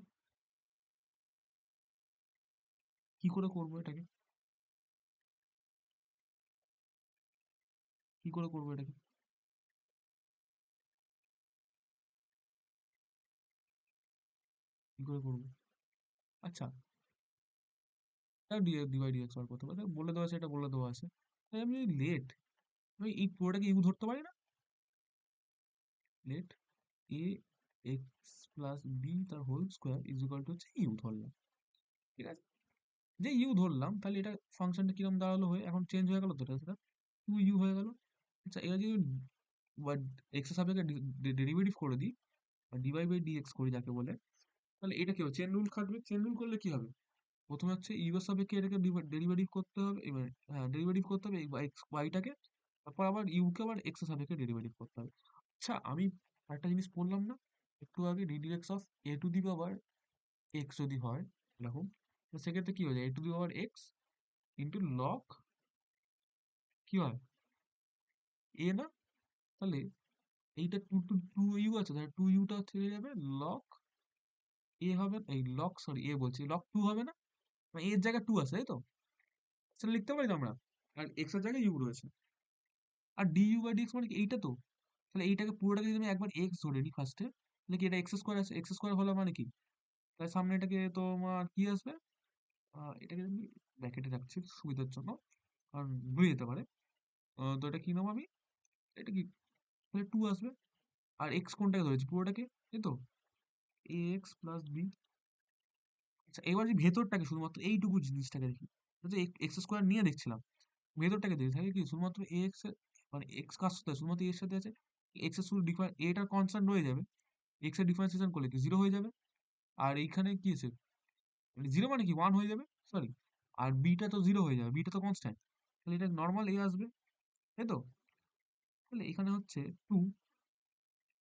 Speaker 1: কি করে করবো এটাকে, কি করে করবো এটাকে? কি করে করবো? আচ্ছা, ডিভাই ডিএক্স বার করতে পারে, বলে দেওয়া আছে, এটা বলে দেওয়া আছে। তাই আমি লেট, আমি এই পুরোটাকে ইউ ধরতে পারি না? Let A x plus B তার whole square is equal to হচ্ছে ইউ ধরলাম, ঠিক আছে? যে ইউ ধরলাম তাহলে এটা ফাংশনটা কিরকম দাঁড়ালো, হয়ে এখন চেঞ্জ হয়ে গেল তো, এটা সেটা 2u হয়ে গেল। আচ্ছা, এরা যদি এক্স এর সাপেক্ষে ডেরিভেটিভ করে দিই বা ডিভাই বাই ডিএক্স করি যাকে বলে, তাহলে এটা কি হবে, চেন রুল খাটবে। চেন রুল করলে কি হবে, প্রথমে হচ্ছে ইউ এর সাপেক্ষে এটাকে ডেরিভেটিভ করতে হবে, এবার হ্যাঁ ডেরিভেটিভ করতে হবে এই এক্স ওয়াইটাকে, তারপর আবার ইউকে আবার এক্স এর সাপেক্ষে ডেরিভেটিভ করতে হবে। আচ্ছা, আমি একটা জিনিস বললাম না একটু আগে, d d x of a to the power x যদি হয় এরকম, তো সেক্ষেত্রে কি হয়ে যায়, a to the power x into log কি হয়, এ না? তাহলে এইটা টু টু টু ইউ আছে, তাহলে টু ইউটা থেকে যাবে, লক এ হবে, এই লক, সরি এ বলছি, লক টু হবে না? মানে এর জায়গায় টু আছে তাই তো, সেটা লিখতে পারি তো আমরা, আর এক্স এর জায়গায় ইউ রয়েছে। আর ডি ইউ বাই ডিএক্স মানে কি এইটা তো, তাহলে এইটাকে পুরোটাকে যদি আমি একবার এক্স ধরে নিই ফার্স্টে, তাহলে কি এটা এক্স স্কোয়ার আছে, এক্স স্কোয়ার হলো মানে কি, তাহলে সামনে এটাকে তোমার কি আসবে, এটাকে আমি ব্র্যাকেটে রাখছি সুবিধার জন্য, কারণ ভুলে যেতে পারে। তো এটা কি নেবো আমি, এটা কি, তাহলে টু আসবে। আর এক্স কোনটাকে ধরেছি, পুরোটাকে, এই তো এ এক্স প্লাস বি। আচ্ছা, এবার যে ভেতরটাকে শুধুমাত্র এইটুকু জিনিসটাকে দেখি, তো এক্স স্কোয়ার নিয়ে দেখছিলাম, ভেতরটাকে দেখি থাকে কি শুধুমাত্র এ এক্স এর, মানে এক্স কার সাথে আছে? শুধুমাত্র এর সাথে আছে, এক্স এর শুধু এটার কনস্ট্যান্ট রয়ে যাবে, এক্স এর ডিফারেন্সিয়েশন করলে কি জিরো হয়ে যাবে। আর এইখানে কি আছে, মানে জিরো মানে কি ওয়ান হয়ে যাবে, সরি। আর বিটা তো জিরো হয়ে যাবে, বিটা তো কনস্ট্যান্ট, তাহলে এটা নর্মাল এ আসবে, তাই তো? তাহলে এখানে হচ্ছে টু,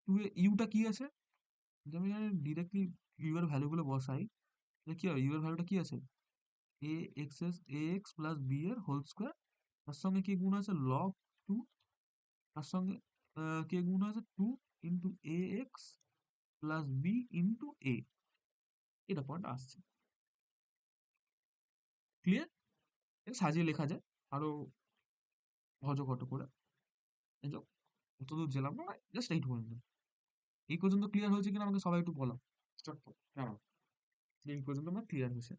Speaker 1: টু এ ইউটা কি আছে, যদি আমি ডিরেক্টলি ইউ এর ভ্যালু গুলো বসাই, তাহলে কি হবে, ইউ এর ভ্যালুটা কি আছে, a x s a x plus b এর হোল স্কোয়ার, তার সঙ্গে কি গুণ আছে, লগ টু, তার সঙ্গে কে গুণ আছে, টু ইন্টু এ এক্স প্লাস বি ইন্টু এ, এটা পয়েন্ট আসছে। ক্লিয়ার? এটা সাজিয়ে লেখা যায় আরো ঘটো করে, এই যে অতদূর গেলাম না, জাস্ট এইটুকু। এই পর্যন্ত ক্লিয়ার হয়েছে কিনা আমাকে সবাই একটু বলো, চটপট। হ্যাঁ, এই পর্যন্ত আমার ক্লিয়ার হয়েছে।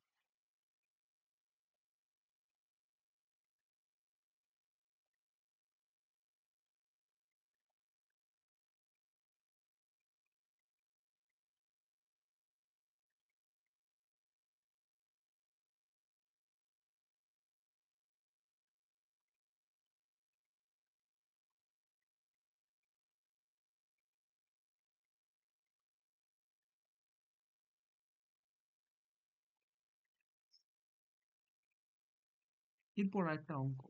Speaker 1: এরপর একটা অঙ্ক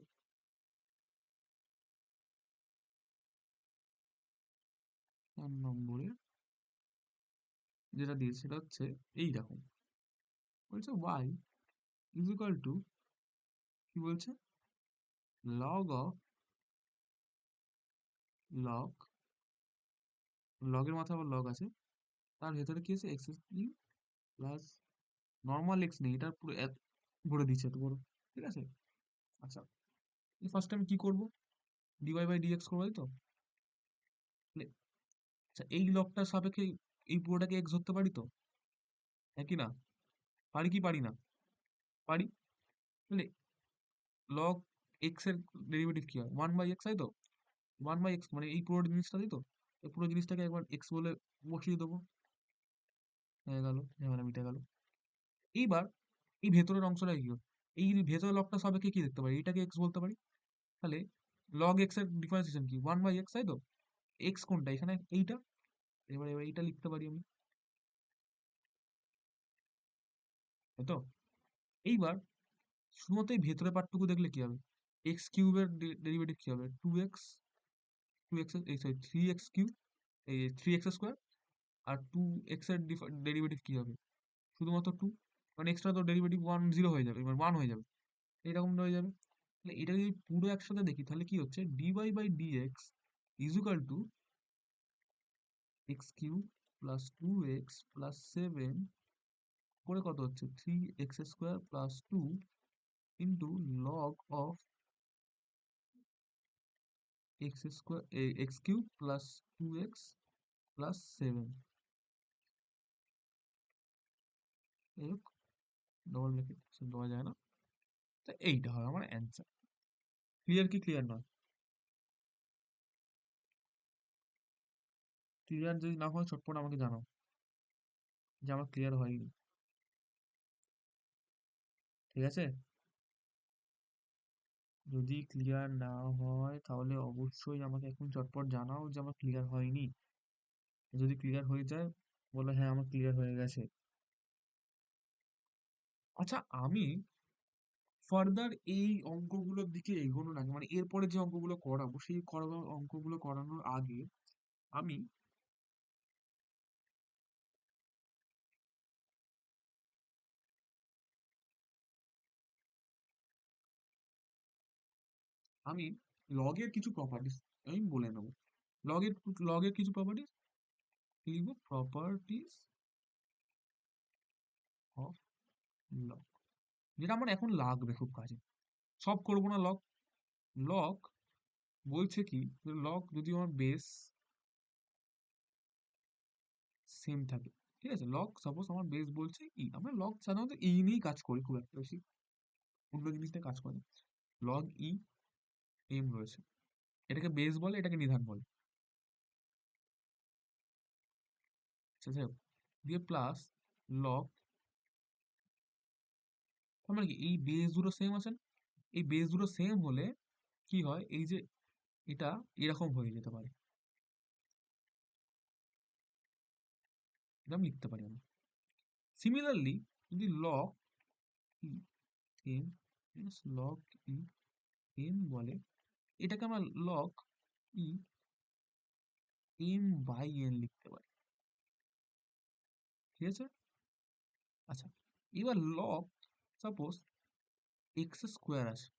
Speaker 1: 4 নম্বরে যেটা দিয়েছে সেটা হচ্ছে এই রকম, বলছে y ইজ ইকুয়াল টু, কি বলছে, লগ অফ, লগ, লগের মাথায় আবার লগ আছে, তার ভেতরে কি আছে, এক্স প্লাস, নর্মাল এক্স নেই, এটা পুরো ভরে দিচ্ছে এত বড়, ঠিক আছে? আচ্ছা, ফার্স্ট আমি কি করবো, ডিওয়াই বাই ডিএক্স করবো, তাই তো? আচ্ছা, এই লগটার সাপেক্ষে এই পুরোটাকে এক্স ধরতে পারি তো, একই না? পারি কি পারি না? পারি। তাহলে লগ এক্স এর ডেরিভেটিভ কি হয়? 1/x, তাই তো? 1/x মানে এই পুরো জিনিসটা, তাই তো? এই পুরো জিনিসটাকে একবার এক্স বলে বসিয়ে দেবো, হয়ে গেল, ঝামেলা মিটে গেল। এইবার এই ভেতরের অংশটা কি হবে? এই ভেতরের লগটা সাপেক্ষে কি দেখতে পারি? এটাকে এক্স বলতে পারি। তাহলে লগ এক্স এর ডিফারেন্সিয়েশন কি? 1/x, তাই তো? এক্স কোনটা এখানে? এইটা। এবার এবার এইটা লিখতে পারি আমি, তাই তো? এইবার শুধুমাত্র এই ভেতরের পার্টটুকু দেখলে কি হবে? এক্স কিউবের ডেরিভেটিভ কি হবে? 2x, 2x, এই সরি 3x কিউব, এই 3x স্কোয়ার। আর 2x এর ডেরিভেটিভ কি হবে? শুধুমাত্র 2, মানে এক্সট্রা তো ডেরিভেটিভ 1 0 হয়ে যাবে, এবার 1 হয়ে যাবে, এরকম হয়ে যাবে। তাহলে এটা যদি পুরো একসাথে দেখি তাহলে কি হচ্ছে? dy/dx is equal to x cube plus 2x plus 7 করে কত হচ্ছে? 3x square plus 2 into log of x square, x cube plus 2x plus 7, double bracket দেওয়া যায় না। তো এইটা হয় আমার অ্যান্সার। ক্লিয়ার কি ক্লিয়ার নয়? ক্লিয়ার যদি না হয় চটপট আমাকে জানাও যে আমার ক্লিয়ার হয়নি, ঠিক আছে? যদি ক্লিয়ার না হয় তাহলে অবশ্যই আমাকে এখন চটপট জানাও যে আমার ক্লিয়ার হয়নি। যদি ক্লিয়ার হয়ে যায় বলো হ্যাঁ আমার ক্লিয়ার হয়ে গেছে। আচ্ছা, আমি ফার্দার এই অঙ্কগুলোর দিকে এগোনোর আগে, মানে এরপরে যে অঙ্কগুলো করাবো সেই অঙ্কগুলো করানোর আগে আমি আমি লগের কিছু প্রপার্টিস আমি বলে নেবো। লগের লগের কিছু প্রপার্টিস লিখবো, প্রপার্টিস অফ লগ, যেটা আমার এখন লাগবে খুব কাজে। সব করবো না লগ। লগ বলছে কি, লগ যদি আমার বেস সেম থাকে, ঠিক আছে? লগ সাপোজ আমার বেস বলছে ই, আমরা লগ সাধারণত ই নিয়েই কাজ করি খুব একটা বেশি, অন্য জিনিস নিয়ে কাজ করি। লগ ই এম রয়েছে, এটাকে বেস বলে, এটাকে নিধান বলে, আচ্ছা যাই হোক। দিয়ে প্লাস লগ, তার মানে কি এই বেস দুটো সেম আছে না? এই বেস দুটো সেম হলে কি হয়, এই যে এটা এরকম হয়ে যেতে পারে, এটা আমি লিখতে পারি আমি। সিমিলারলি যদি log E M log E M বলে, এটাকে আমরা লগ ই m/n লিখতে পারি, ঠিক আছে? আচ্ছা, এবার লগ সাপোজ এক্স স্কোয়ার আছে,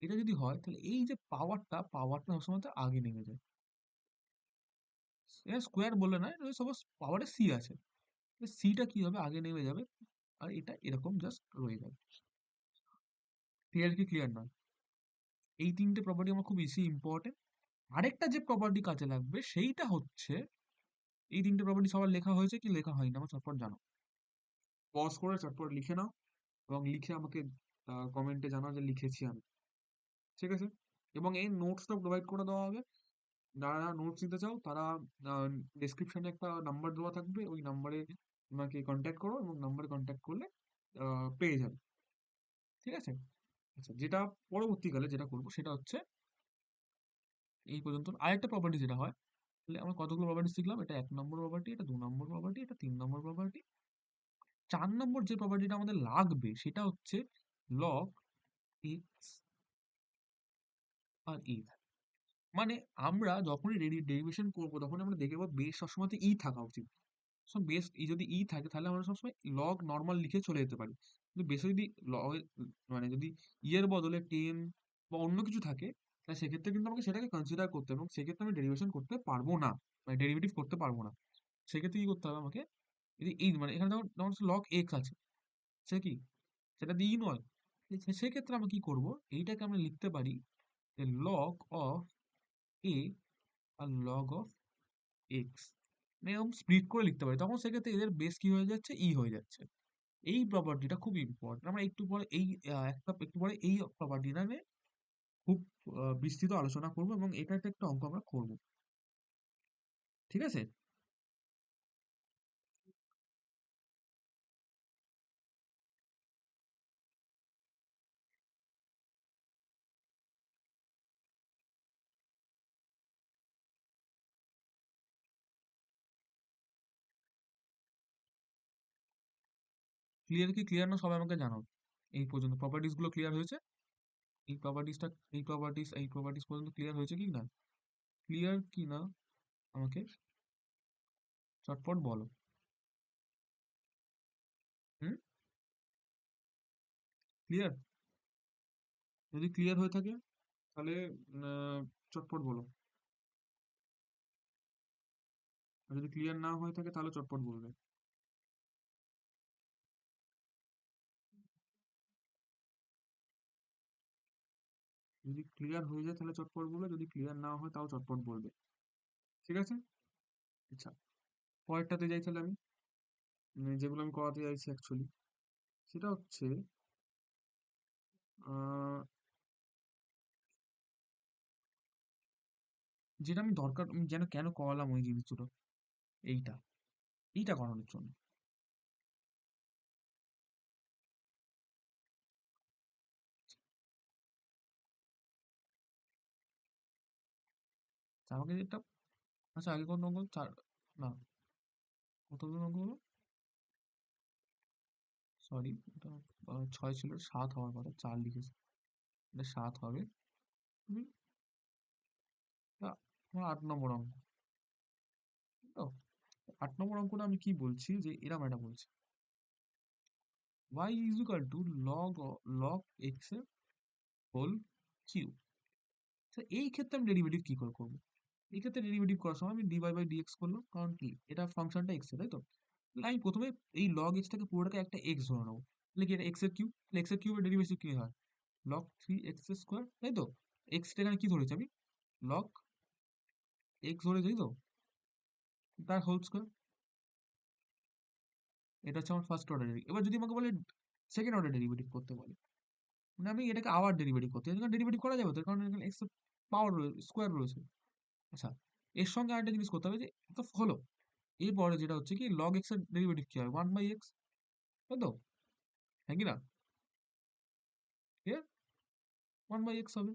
Speaker 1: এটা যদি হয় তাহলে এই যে পাওয়ারটা সবসময় আগে নেমে যায়। এটা স্কোয়ার বলে নয়, সাপোজ পাওয়ারে সি আছে, সিটা কি হবে? আগে নেমে যাবে, আর এটা এরকম জাস্ট রয়ে যাবে। ক্লিয়ার কি ক্লিয়ার নয়? এই তিনটে প্রপার্টি আমার খুব বেশি ইম্পর্টেন্ট। আরেকটা যে প্রপার্টি কাজে লাগবে সেইটা হচ্ছে, এই তিনটে প্রপার্টি সবার লেখা হয়েছে কি লেখা হয়নি আমার চটপট জানো, পজ করে চটপট লিখে নাও এবং লিখে আমাকে কমেন্টে জানাও যে লিখেছি আমি, ঠিক আছে? এবং এই নোটসটা প্রোভাইড করে দেওয়া হবে। যারা নোটস নিতে চাও তারা ডেসক্রিপশনে একটা নাম্বার দেওয়া থাকবে, ওই নাম্বারে তোমাকে কন্ট্যাক্ট করো এবং নাম্বারে কন্ট্যাক্ট করলে পেয়ে যাবে, ঠিক আছে? আচ্ছা, যেটা পরবর্তীকালে যেটা করবো সেটা হচ্ছে এই পর্যন্ত। আরেকটা প্রপার্টি যেটা হয়, তাহলে আমরা কতগুলো প্রপার্টি শিখলাম? এটা 1 নম্বর প্রপার্টি, এটা 2 নম্বর প্রপার্টি, এটা 3 নম্বর প্রপার্টি। 4 নম্বর যে প্রপার্টিটা আমাদের লাগবে সেটা হচ্ছে লগ এক্স আর ই। মানে আমরা যখনই ডেরিভেশন করবো তখন আমরা দেখে পাবো বেস সবসময় ই থাকা উচিত। সব বেস ই যদি ই থাকে তাহলে আমরা সবসময় লগ নর্মাল লিখে চলে যেতে পারি। কিন্তু বেসে যদি লগ, মানে যদি ই এর বদলে 10 বা অন্য কিছু থাকে, তাহলে সেক্ষেত্রে কিন্তু আমাকে সেটাকে কনসিডার করতে হবে এবং সেক্ষেত্রে আমি ডেরিভেশন করতে পারবো না, মানে ডেরিভেটিভ করতে পারবো না। সেক্ষেত্রে কি করতে হবে আমাকে? যদি এই মানে এখানে যেমন যেমন লগ এক্স আছে, সে কি, সেটা দিয়ে নয়, সেক্ষেত্রে আমরা কি করব? এইটাকে আমরা লিখতে পারি যে লগ অফ এ আর লগ অফ এক্স, এরকম স্প্লিট করে লিখতে পারি, তখন সেক্ষেত্রে এদের বেস কি হয়ে যাচ্ছে, ই হয়ে যাচ্ছে। এই প্রপার্টিটা খুব ইম্পর্টেন্ট, আমরা একটু পরে এই একটু পরে এই প্রপার্টিটা নিয়ে খুব বিস্তৃত আলোচনা করবো, এবং এটাতে একটা অঙ্ক আমরা করবো, ঠিক আছে? ক্লিয়ার কি ক্লিয়ার না সবাই আমাকে জানাও। এই পর্যন্ত প্রপার্টিস গুলো ক্লিয়ার হয়েছে? এই প্রপার্টিসটা, এই প্রপার্টিস পর্যন্ত ক্লিয়ার হয়েছে কি না? ক্লিয়ার কি না আমাকে চটপট বলো। হুম? ক্লিয়ার? যদি ক্লিয়ার হয়ে থাকে তাহলে আহ, চটপট বলো। আর যদি ক্লিয়ার না হয়ে থাকে তাহলে চটপট বলবে। যদি ক্লিয়ার হয়ে যায় তাহলে চটপট বলবে, যদি ক্লিয়ার না হয় তাও চটপট বলবে, ঠিক আছে? আচ্ছা, পরেরটাতে যাই তাহলে আমি, যেগুলো আমি করাতে চাইছি অ্যাকচুয়ালি, সেটা হচ্ছে আহ, যেটা আমি দরকার, আমি যেন কেন করালাম ওই জিনিস দুটো, এইটা এইটা করানোর জন্য। তা আমাকে যেটা, আচ্ছা আগে কোন অঙ্ক চার, না, কতগুলো অঙ্ক হলো, সরি, এটা ছয় ছিল, সাত হওয়ার কথা, চার লিখেছি, এটা সাত হবে। তুমি, এটা আমার 8 নম্বর অঙ্ক, তো 8 নম্বর অঙ্কটা আমি কি বলছি, যে এরম একটা বলছি, y is equal to log x এর হোল কিউব। এই ক্ষেত্রে আমি ডেরিভেটিভ কি করে করবো? এই ক্ষেত্রে ডেরিভেটিভ করার সময় আমি ডিওয়াই বাই ডিএক্স করলাম, কারণ কি এটা ফাংশনটা এক্স এর, তাই তো? তাহলে আমি প্রথমে এই লগ এক্সটাকে পুরোটাকে একটা এক্স ধরে নেবো, তাহলে কি এটা এক্স এর কিউব, তাহলে এক্স এর কিউবের ডেরিভেটিভ কি হয়, লগ 3x² তাই তো? এক্সটা এখানে কি ধরেছি আমি, লগ এক্স ধরেছি, তাই তো? তার হোল স্কোয়ার, এটা হচ্ছে আমার ফার্স্ট অর্ডার ডেরিভেটিভ। এবার যদি আমাকে বলে সেকেন্ড অর্ডার ডেরিভেটিভ করতে বলে, মানে আমি এটাকে আবার ডেরিভেটিভ করতে, এখানে ডেরিভেটিভ করা যাবে তো, কারণ এখানে এক্স পাওয়ার স্কোয়ার রয়েছে। আচ্ছা, এর সঙ্গে আরেকটা জিনিস করতে হবে, যে তো হলো এরপরে যেটা হচ্ছে কি, লগ এক্স এর ডেরিভেটিভ কি হয়, 1/x, তাই তো? হ্যাঁ কি না? ক্লিয়ার? 1/x হবে।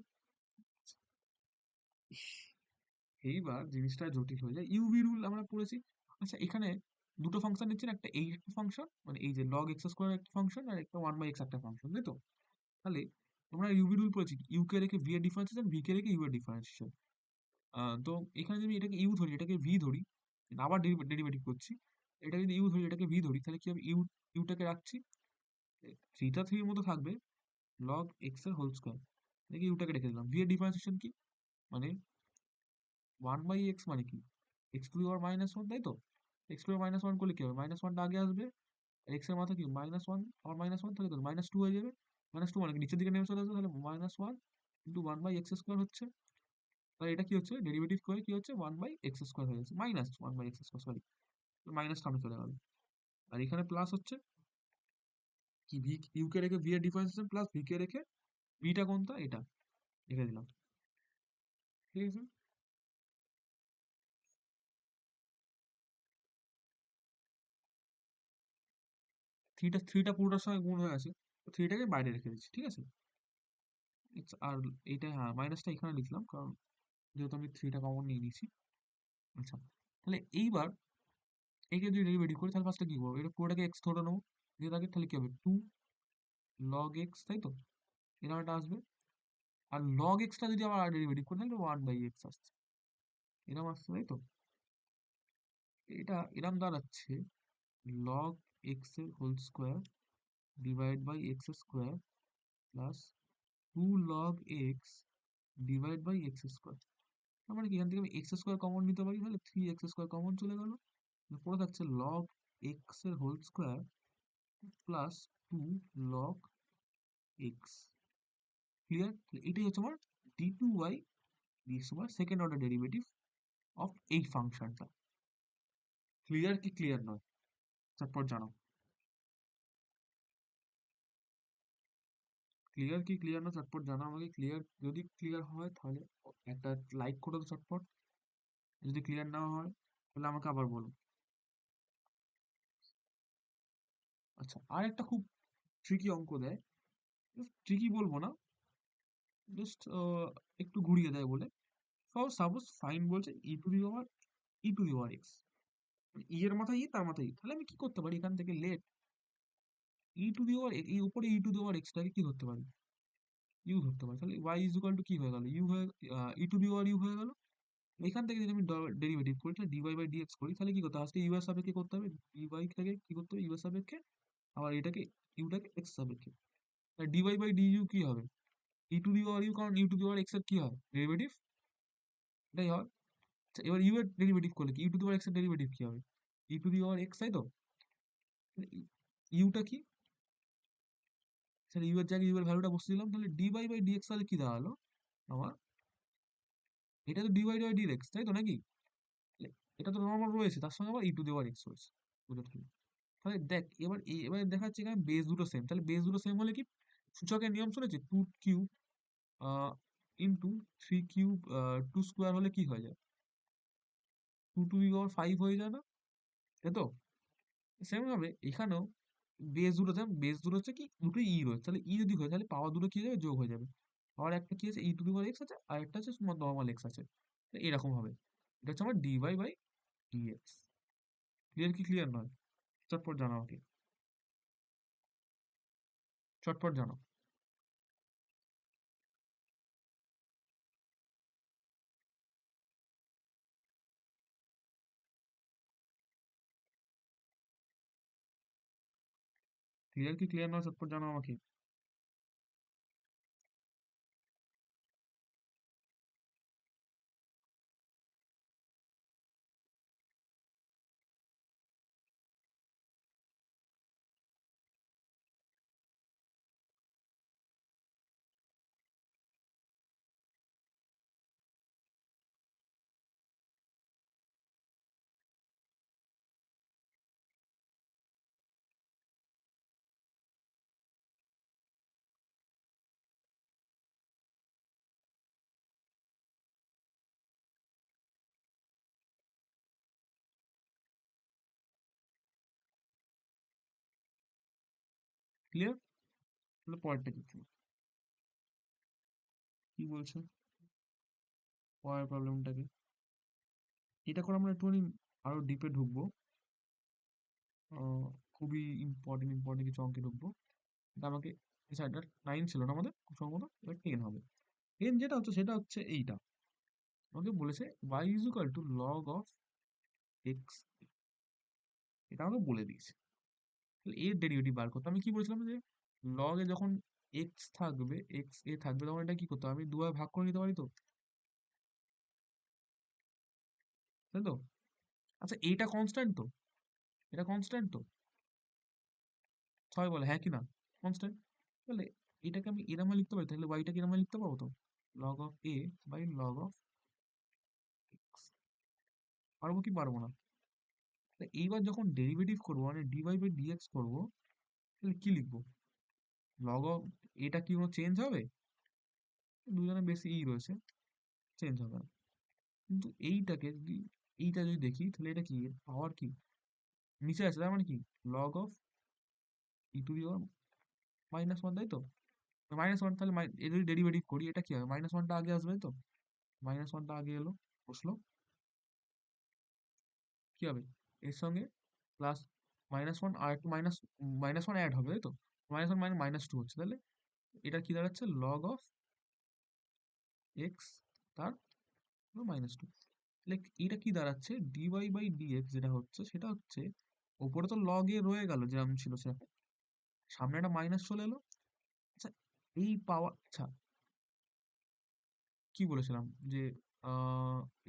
Speaker 1: ইস, এইবার জিনিসটা জটিল হয়ে যায়, ইউভি রুল আমরা পড়েছি। আচ্ছা, এখানে দুটো ফাংশন নিচ্ছেন, একটা এই একটা ফাংশন, মানে এই যে লগ এক্স স্কোয়ার একটা ফাংশন, আর একটা 1/x একটা ফাংশন, তাই তো? তাহলে তোমরা ইউভি রুল পড়েছি, ইউ কে রেখে ভি এর ডিফারেন্সিয়েশন, ভি কে রেখে ইউ এর ডিফারেন্সিয়েশন। তো এখানে যদি এটাকে ইউ ধরি, এটাকে ভি ধরি, আবার ডেরিভেটিভ করছি, এটা যদি ইউ ধরি, এটাকে ভি ধরি, তাহলে কি হবে, ইউটাকে রাখছি, থ্রিটা থ্রির মতো থাকবে, লগ এক্স এর হোল স্কোয়ার, দেখি ইউটাকে রেখে দিলাম, ভি এর ডিফারেন্সিয়েশন কি, মানে 1/x মানে কি, এক্স টু দি পাওয়ার -1, তাই তো? এক্স টু দি পাওয়ার -1 করলে কি হবে, -1টা আগে আসবে, এক্স এর মাথা কি -1 আর -1, তাহলে -2 হয়ে যাবে, -2 মানে কি নিচের দিকে নেমে চলে আসবে, তাহলে -1 ইন্টু 1/x² হচ্ছে, তাহলে এটা কি হচ্ছে, ডেরিভেটিভ করে কি হচ্ছে, 1/x² হয়ে যাচ্ছে, -1/x², সরি, মাইনাস সামনে চলে গেল, আর এখানে প্লাস হচ্ছে কি, ভি ইউ কে রেখে ভি এর ডিফারেন্সিয়েশন, প্লাস ভি কে রেখে, ভিটা কোনটা, এটা রেখে দিলাম, ঠিক আছে? থ্রিটা থ্রিটা পুরোটার সঙ্গে গুণ হয়ে আছে, তো থ্রিটাকে বাইরে রেখে দিচ্ছি, ঠিক আছে? আর এইটা, হ্যাঁ, মাইনাসটা এখানে লিখলাম, কারণ যেহেতু আমি থ্রিটা কমন নিয়ে নিয়েছি। আচ্ছা, তাহলে এইবার একে যদি ডেরিভেটিভ করি, তাহলে ফার্স্টে কি করবো, এটা পুরোটাকে এক্স ধরে নেবো, দিয়ে থাকে, তাহলে কি হবে, 2 log x, তাই তো? এরকম একটা আসবে, আর লগ এক্সটা যদি আবার ডেরিভেটিভ করি, তাহলে 1/x আসছে, এরকম আসছে, তাই তো? এটা এরকম দাঁড়াচ্ছে, লগ এক্স এর whole square divide by x square plus 2 log x divide by x square. তার মানে কি, এখান থেকে আমি এক্স স্কোয়ার কমন নিতে পারি, তাহলে 3x² কমন চলে গেল, পড়ে থাকছে লগ এক্স এর whole square plus 2 log x। Clear? এটাই হচ্ছে আমার d2y, আমার সেকেন্ড অর্ডার ডেরিভেটিভ অফ এই ফাংশনটা। ক্লিয়ার কি ক্লিয়ার নয়? চটপট জানাও। ক্লিয়ার কি ক্লিয়ার নয় চটপট জানাও আমাকে। ক্লিয়ার, যদি ক্লিয়ার হয় তাহলে একটা লাইক করে দাও চটপট। যদি ক্লিয়ার না হয় তাহলে আমাকে আবার বলো। আচ্ছা, আর একটা খুব ট্রিকি অঙ্ক দেয়। ট্রিকি বলবো না, জাস্ট একটু ঘুরিয়ে দেয় বলে। সাপোজ ফাইন বলছে ই টু দি পাওয়ার এক্স, ই এর মাথায় ই, তার মাথায় ই। তাহলে আমি কি করতে পারি এখান থেকে? লেট ই টু দি পাওয়ার, এই উপরে ই টু দি পাওয়ার এক্সটাকে কি ধরতে পারি? ইউ ধরতে পারি। তাহলে ওয়াই ইজ ইকুয়াল টু কি হয়ে গেল? ইউ হয়ে, ই টু দি পাওয়ার ইউ হয়ে গেল। এখান থেকে যদি আমি ডেরিভেটিভ করি, তাহলে ডিওয়াই বাই ডিএক্স করি, তাহলে কি করতে হবে? ফার্স্টে ইউ এর সাপেক্ষে করতে হবে, ডিওয়াই থেকে কি করতে হবে? ইউ এর সাপেক্ষে। আবার এটাকে, ইউটাকে এক্স সাপেক্ষে। তাহলে ডিওয়াই বাই ডিইউ কি হবে? E to the power U, কারণ U to the power X এর কি হয়? ডেরিভেটিভ, এটাই হয়। আচ্ছা, এবার ইউ এর ডেরিভেটিভ করলে কি? U to the power X এর ডেরিভেটিভ কি হবে? E to the power x, তাই তো? ইউটা কি? স্যার ইউ এর জায়গায় ইউ এর ভ্যালুটা বসিয়ে দিলাম, তাহলে ডি বাই বাই ডিএক্স তাহলে কি দাঁড়ালো আমার? এটা তো ডি বাই বাই ডিএক্স, তাই তো নাকি? তাহলে এটা তো নর্মাল রয়েছে, তার সঙ্গে আবার ই টু দি পাওয়ার এক্স রয়েছে। বুঝতে পারলি? তাহলে দেখ, এবার দেখাচ্ছে এখানে বেস দুটো সেম। তাহলে বেস দুটো সেম হলে কি, সূচকের নিয়ম শুনেছি, two cube into three cube two square হলে কি হয়ে যায়? Two to the power five হয়ে যায় না? তাই তো? সেম ভাবে এখানেও বেস দুটো হচ্ছে কি, দুটোই ই রয়েছে। তাহলে ই যদি হয় তাহলে পাওয়ার দুটো কি হয়ে যাবে? যোগ হয়ে যাবে। আবার একটা কি আছে? ই টু দি পাওয়ার এক্স আছে, আর একটা আছে তোমার নর্মাল এক্স আছে। তো এরকম হবে। এটা হচ্ছে আমার ডিওয়াই বাই ডিএক্স। ক্লিয়ার কি ক্লিয়ার নয়? চটপট জানাও আমাকে। চটপট জানাও। ক্লিয়ার কি ক্লিয়ার নয়? চটপট জানাও আমাকে। ক্লিয়ার? তাহলে পরেরটা কি ছিল? কি বলছে? পরের প্রবলেমটাকে, এটা করে আমরা একটুখানি আরো ডিপে ঢুকবো। আহ, খুবই ইম্পর্টেন্ট ইম্পর্টেন্ট কিছু অঙ্কে ঢুকবো। এটা আমাকে, স্যার নাইন ছিল না আমাদের খুব সম্ভবত, এবার টেন হবে। টেন যেটা হচ্ছে সেটা হচ্ছে এইটা। আমাকে বলেছে y is equal to log of x, এটা আমাকে বলে দিয়েছে। তাহলে এর ডেরিভেটিভ বার করতে আমি কি বলেছিলাম যে, লগ এ যখন এক্স থাকবে, এক্স এ থাকবে, তখন এটা কি করতে হবে? আমি দুভাবে ভাগ করে নিতে পারি তো, তাই তো? আচ্ছা, এইটা কনস্ট্যান্ট তো? এটা কনস্ট্যান্ট তো? সবাই বলে হ্যাঁ কি না? কনস্ট্যান্ট। তাহলে এটাকে আমি এরম লিখতে পারি, তাহলে ওয়াইটাকে এরম লিখতে পারবো তো? Log of A by log of X. পারবো কি পারবো না? তা এইবার যখন ডেরিভেটিভ করবো, মানে ডিওয়াই বাই ডিএক্স করবো, তাহলে কি লিখবো? লগ অফ, এটা কি কোনো চেঞ্জ হবে? দুজনে বেশি ই রয়েছে, চেঞ্জ হবে না। কিন্তু এইটাকে যদি, এইটা যদি দেখি, তাহলে এটা কি পাওয়ার কি নিচে আছে, তার মানে কি log of E to the power minus one, তাই তো? মাইনাস ওয়ান, তাহলে এ যদি ডেরিভেটিভ করি, এটা কি হবে? মাইনাস ওয়ানটা আগে আসবে, তাই তো? মাইনাস ওয়ানটা আগে এলো, বসলো, কি হবে? এর সঙ্গে প্লাস মাইনাস ওয়ান, আর একটু মাইনাস, মাইনাস ওয়ান অ্যাড হবে, তাই তো? মাইনাস ওয়ান মানে মাইনাস টু হচ্ছে, তাহলে এটা কি দাঁড়াচ্ছে? লগ অফ এক্স, তার মাইনাস টু। তাহলে এটা কি দাঁড়াচ্ছে? ডিওয়াই বাই ডিএক্স যেটা হচ্ছে সেটা হচ্ছে, ওপরে তো লগ এ রয়ে গেল যেরকম ছিল সেরকম, সামনে একটা মাইনাস চলে এলো। আচ্ছা, এই পাওয়ার, আচ্ছা কি বলেছিলাম যে,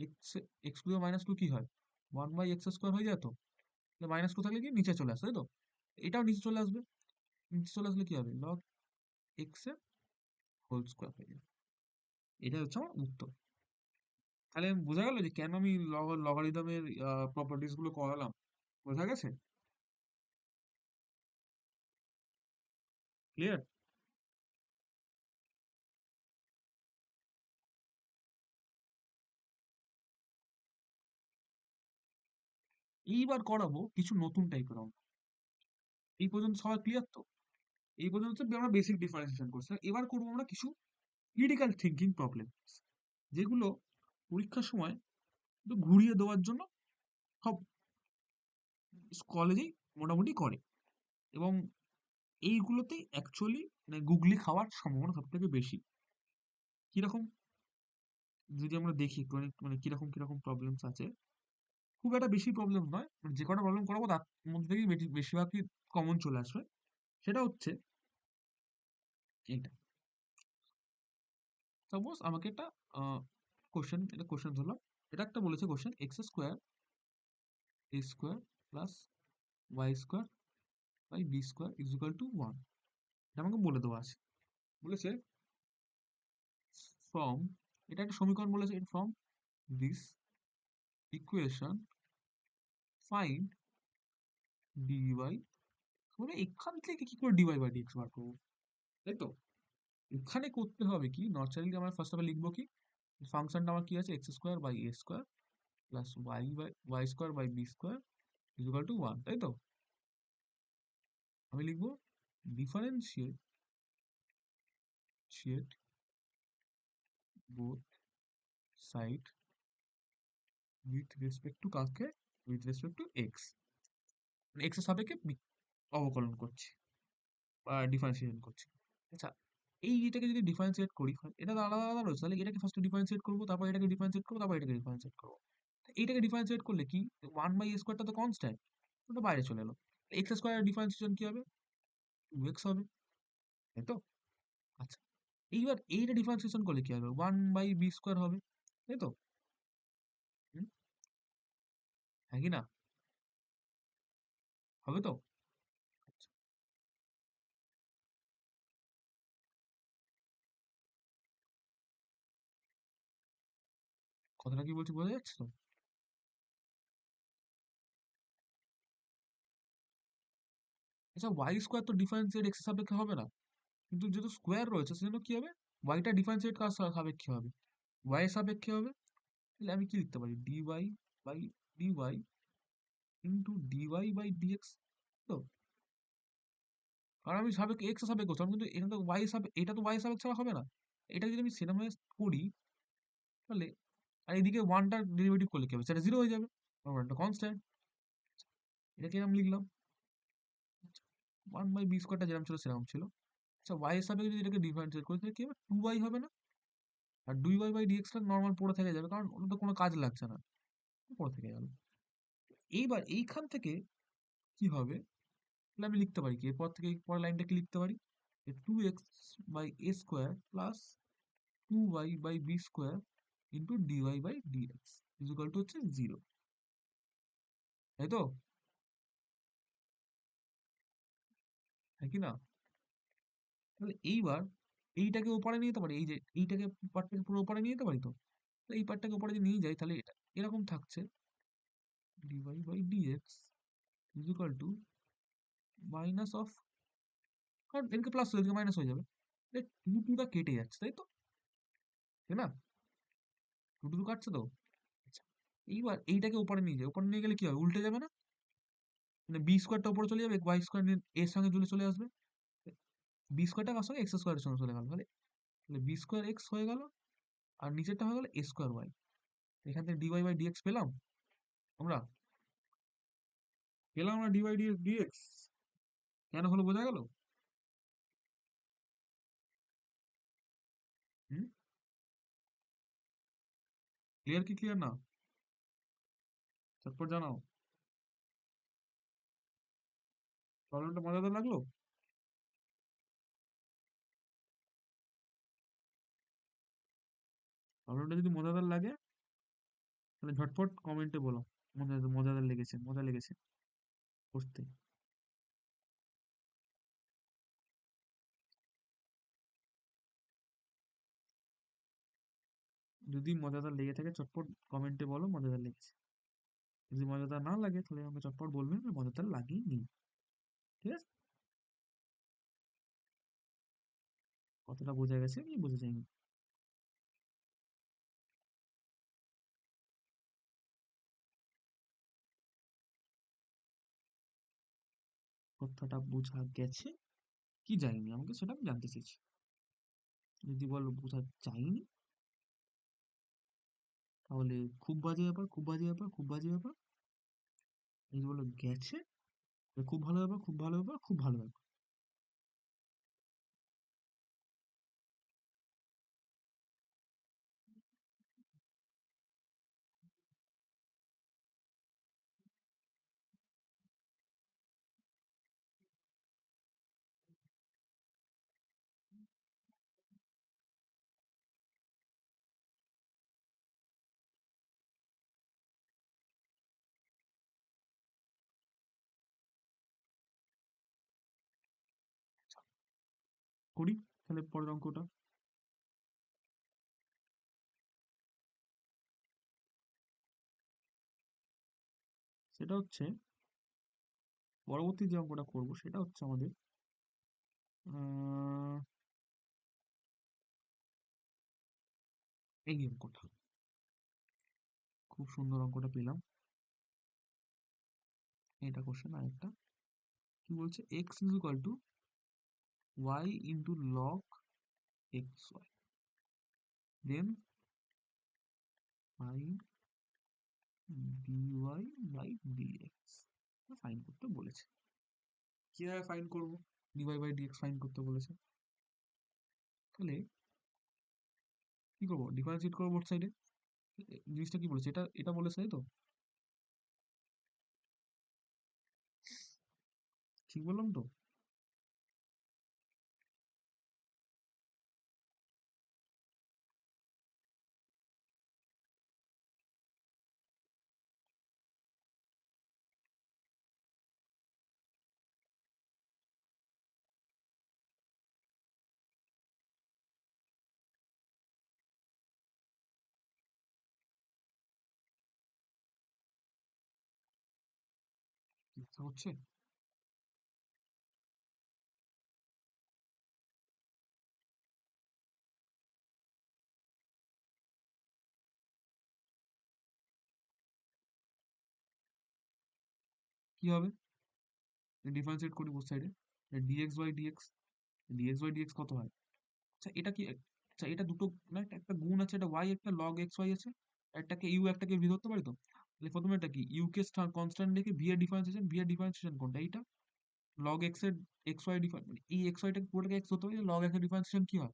Speaker 1: X, X to minus two কি হয়? ওয়ান বাই এক্স স্কোয়ার হয়ে যায় তো? মাইনাস টু থাকলে কি নিচে চলে আসে, তাই তো? এটাও নিচে চলে আসবে। নিচে চলে আসলে কি হবে? লগ এক্স এর হোল স্কোয়ার হয়ে যাবে। এটা হচ্ছে আমার উত্তর। তাহলে বোঝা গেল যে কেন আমি লগারিদমের প্রপার্টিস গুলো করালাম। বোঝা গেছে? ক্লিয়ার? এইবার করাবো কিছু নতুন টাইপের অঙ্ক। এই পর্যন্ত সবাই ক্লিয়ার তো? এই পর্যন্ত হচ্ছে আমরা বেসিক ডিফারেন্সিয়েশন করছি। এবার করবো আমরা কিছু ক্রিটিক্যাল থিঙ্কিং প্রবলেম, যেগুলো পরীক্ষার সময় একটু ঘুরিয়ে দেওয়ার জন্য সব কলেজেই মোটামুটি করে, এবং এইগুলোতেই অ্যাকচুয়ালি মানে গুগলি খাওয়ার সম্ভাবনা সব থেকে বেশি। কিরকম, যদি আমরা দেখি একটু মানে কিরকম কিরকম প্রবলেমস আছে। খুব একটা বেশি প্রবলেম নয়, মানে যে কটা প্রবলেম করাবো তার মধ্যে থেকেই বেশিরভাগই কমন চলে আসবে। সেটা হচ্ছে এইটা। সাপোজ আমাকে একটা কোশ্চেন ধরলাম। এটা একটা বলেছে question, X square A square plus Y square by B square is equal to 1। এটা আমাকে বলে দেওয়া আছে। বলেছে ফ্রম, এটা একটা সমীকরণ বলেছে, from this equation find dy. মানে এখান থেকে কি করে ডিওয়াই বাই ডিএক্স বার করবো, তাই তো? এখানে করতে হবে কি, ন্যাচারালি আমরা ফার্স্ট অফ অল লিখবো কি, ফাংশনটা আমার কি আছে, x square by a square plus Y square by B square is equal to 1, তাই তো? আমি লিখবো differentiate both side with respect to কাকে, with respect to x, x এর সাপেক্ষে অবকলন করছি বা ডিফারেন্সিয়েশন করছি। আচ্ছা, এইটাকে যদি ডিফারেন্সিয়েট করি, এটা তো আলাদা আলাদা রয়েছে, তাহলে এটাকে ফার্স্ট ডিফারেন্সিয়েট করবো, তারপর এটাকে ডিফারেন্সিয়েট করবো, তারপর এটাকে ডিফারেন্সিয়েট করবো। এইটাকে ডিফারেন্সিয়েট করলে কি, 1/a² তো কনস্ট্যান্ট, ওটা বাইরে চলে এলো। এক্স স্কোয়ার ডিফারেন্সিয়েশন কি হবে, 2x হবে, তাই তো? আচ্ছা, এইবার এইটা ডিফারেন্সিয়েশন করলে কি হবে, 1/b² হবে, তাই তো? হুম, হ্যাঁ কি না, হবে তো? আচ্ছা, কথাটা কি বলছি বোঝা যাচ্ছে তো? আচ্ছা, y² তো ডিফারেন্সিয়েট এক্স এর সাপেক্ষে হবে না, কিন্তু যেহেতু স্কোয়ার রয়েছে সেজন্য কি হবে, ওয়াইটা ডিফারেন্সিয়েট কার সাপেক্ষে হবে, y এর সাপেক্ষে হবে। তাহলে আমি কি লিখতে পারি, dy ইন্টু dy/dx, তো? কারণ আমি সাপেক্ষে এক্স এর সাপেক্ষে করছিলাম, কিন্তু এটা তো এটা তো y সাপেক্ষে ছাড়া হবে না। এটা যদি আমি সেরকম ভাবে করি, তাহলে আর এদিকে ওয়ানটার ডেরিভেটিভ করলে কি হবে, সেটা জিরো হয়ে যাবে, কারণ ওয়ানটা কনস্ট্যান্ট। এটাকে আমি লিখলাম 1/b²টা যেরকম ছিল সেরকম ছিল। আচ্ছা, y এর সাপেক্ষে যদি এটাকে ডিফারেন্সিয়েট করি তাহলে কি হবে, 2y হবে না? আর dy/dx টা নর্মাল পড়ে থেকে যাবে, কারণ ওটা তো কোনো কাজ লাগছে না, পড়ে থেকে গেল। এইবার এইখান থেকে কি হবে, তাহলে আমি লিখতে পারি কি, এরপর থেকে পরের লাইনটা কি লিখতে পারি, 2x/a² plus 2y/b² into dy/dx is equal to হচ্ছে 0, তাই তো? হ্যাঁ কি না? তাহলে এইবার এইটাকে ওপরে নিয়ে যেতে পারি, এই যে এইটাকে পার্টটাকে পুরো ওপরে নিয়ে যেতে পারি তো? তো এই পার্টটাকে ওপরে যদি নিয়ে যাই তাহলে এটা এরকম থাকছে, dy/dx is equal two minus of, কারণ এদিকে প্লাস এদিকে মাইনাস হয়ে যাবে, টু টুটা কেটে যাচ্ছে, তাই তো? তাই না? টু টু কাটছে তো? আচ্ছা, এইবার এইটাকে উপরে নিয়ে যাই, উপরে নিয়ে গেলে কি হবে, উল্টে যাবে না? মানে বি² উপরে চলে যাবে, y² এর সঙ্গে জুড়ে চলে আসবে, বি² কার সঙ্গে x² এর সঙ্গে চলে গেল, তাহলে b²x হয়ে গেল, আর নিচেরটা হয়ে গেল a²y। এখান থেকে dy/dx পেলাম আমরা, আমরা dy/dx কেন হলো বোঝা গেল? হুম, ক্লিয়ার কি ক্লিয়ার না? তারপর জানাও। প্রবলেমটা মজাদার লাগলো? প্রবলেমটা যদি মজাদার লাগে তাহলে ঝটপট কমেন্টে বলো, মজাদার লেগেছে, মজা লেগেছে করতে। যদি মজাদার লেগে থাকে চটপট কমেন্টে বলো মজাদার লেগেছে। যদি মজাদার না লাগে তাহলে আমাকে চটপট বলবেন যে মজাদার লাগেনি। ঠিক আছে? কতটা বোঝা গেছে আমি বুঝে যাইনি। কথাটা বোঝা গেছে কি যায়নি আমাকে সেটা আমি জানতে চাইছি। যদি বলো বোঝা যায়নি তাহলে খুব বাজে ব্যাপার, খুব বাজে ব্যাপার, খুব বাজে ব্যাপার। যদি বলো গেছে তাহলে খুব ভালো ব্যাপার, খুব ভালো ব্যাপার, খুব ভালো ব্যাপার। করি তাহলে পরের অঙ্কটা। সেটা হচ্ছে পরবর্তী যে অঙ্কটা করবো সেটা হচ্ছে আমাদের আহ, এই অঙ্কটা। খুব সুন্দর অঙ্কটা পেলাম। এটা কোশ্চেন আরেকটা কি বলছে, x is equal to y into log x y, then find dy by dx. Find করতে বলেছে। কিভাবে ফাইন্ড করবো? ডিওয়াই বাই ডিএক্স ফাইন্ড করতে বলেছে। তাহলে কি করবো, ডিফারেন্সিয়েট করবো বোথ সাইডে। জিনিসটা কি বলেছে, এটা এটা বলেছে তাই তো? ঠিক বললাম তো? বুঝতে হচ্ছে? কি হবে? ডিফারেন্সিয়েট করি বোথ সাইডে। Dx by dx, dx by dx কত হয়? আচ্ছা এটা কি, আচ্ছা এটা দুটো না, একটা একটা গুণ আছে, একটা ওয়াই একটা লগ এক্স ওয়াই আছে, একটাকে ইউ একটাকে ভি ধরতে পারি তো। তাহলে প্রথমে এটা কি, ইউ কে কনস্ট্যান্ট রেখে ভি এর ডিফারেন্সিয়েশন, ভি এর ডিফারেন্সিয়েশন কোনটা, এইটা লগ এক্স এর এক্স ওয়াই ডিফারেন্স, মানে এই এক্স ওয়াইটাকে পুরোটাকে এক্স ধরতে পারি, লগ এক্স এর ডিফারেন্সিয়েশন কি হয়,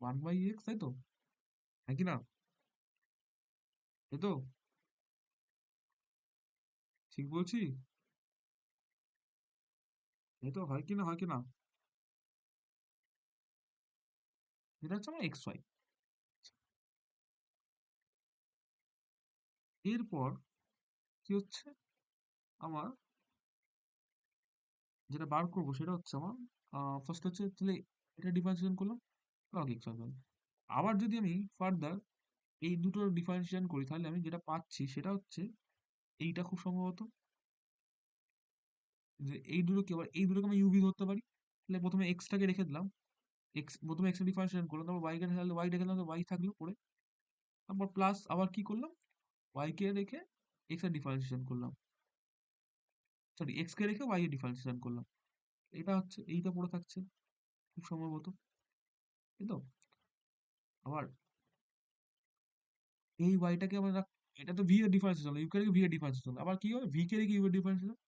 Speaker 1: ওয়ান বাই এক্স, তাই তো? হ্যাঁ কি না? তাই তো? ঠিক বলছি? তাই তো, হয় কি না, হয় কি না? এটা হচ্ছে আমার এক্স ওয়াই। এরপর কি হচ্ছে আমার, যেটা বার করবো সেটা হচ্ছে আমার, ফার্স্ট হচ্ছে তাহলে এটা ডিফারেন্সিয়েশন করলাম, লগ এক্স ওয়াই। আবার যদি আমি ফার্দার এই দুটোর ডিফারেন্সিয়েশন করি তাহলে আমি যেটা পাচ্ছি সেটা হচ্ছে এইটা খুব সম্ভবত, যে এই দুটোকে আবার এই দুটোকে আমি ইউভি ধরতে পারি। তাহলে প্রথমে এক্সটাকে রেখে দিলাম, এক্স প্রথমে এক্স এর ডিফারেন্সিয়েশন করলাম, তারপর ওয়াই কে তাহলে ওয়াই রেখে দিলাম, ওয়াই থাকলো পরে, তারপর প্লাস আবার কি করলাম, ওয়াই কে রেখে এক্স এর ডিফারেন্সিয়েশন করলাম, সরি এক্স কে রেখে ওয়াই এর ডিফারেন্সিয়েশন করলাম। এটা হচ্ছে এইটা পড়ে থাকছে খুব সম্ভবত, তাই তো? আবার এই ওয়াইটাকে আমরা এটা তো ভি এর ডিফারেন্সিয়েশন, ইউ কে রেখে ভি এর ডিফারেন্সিয়েশন, আবার কি হবে, ভি কে রেখে ইউ এর ডিফারেন্সিয়েশন,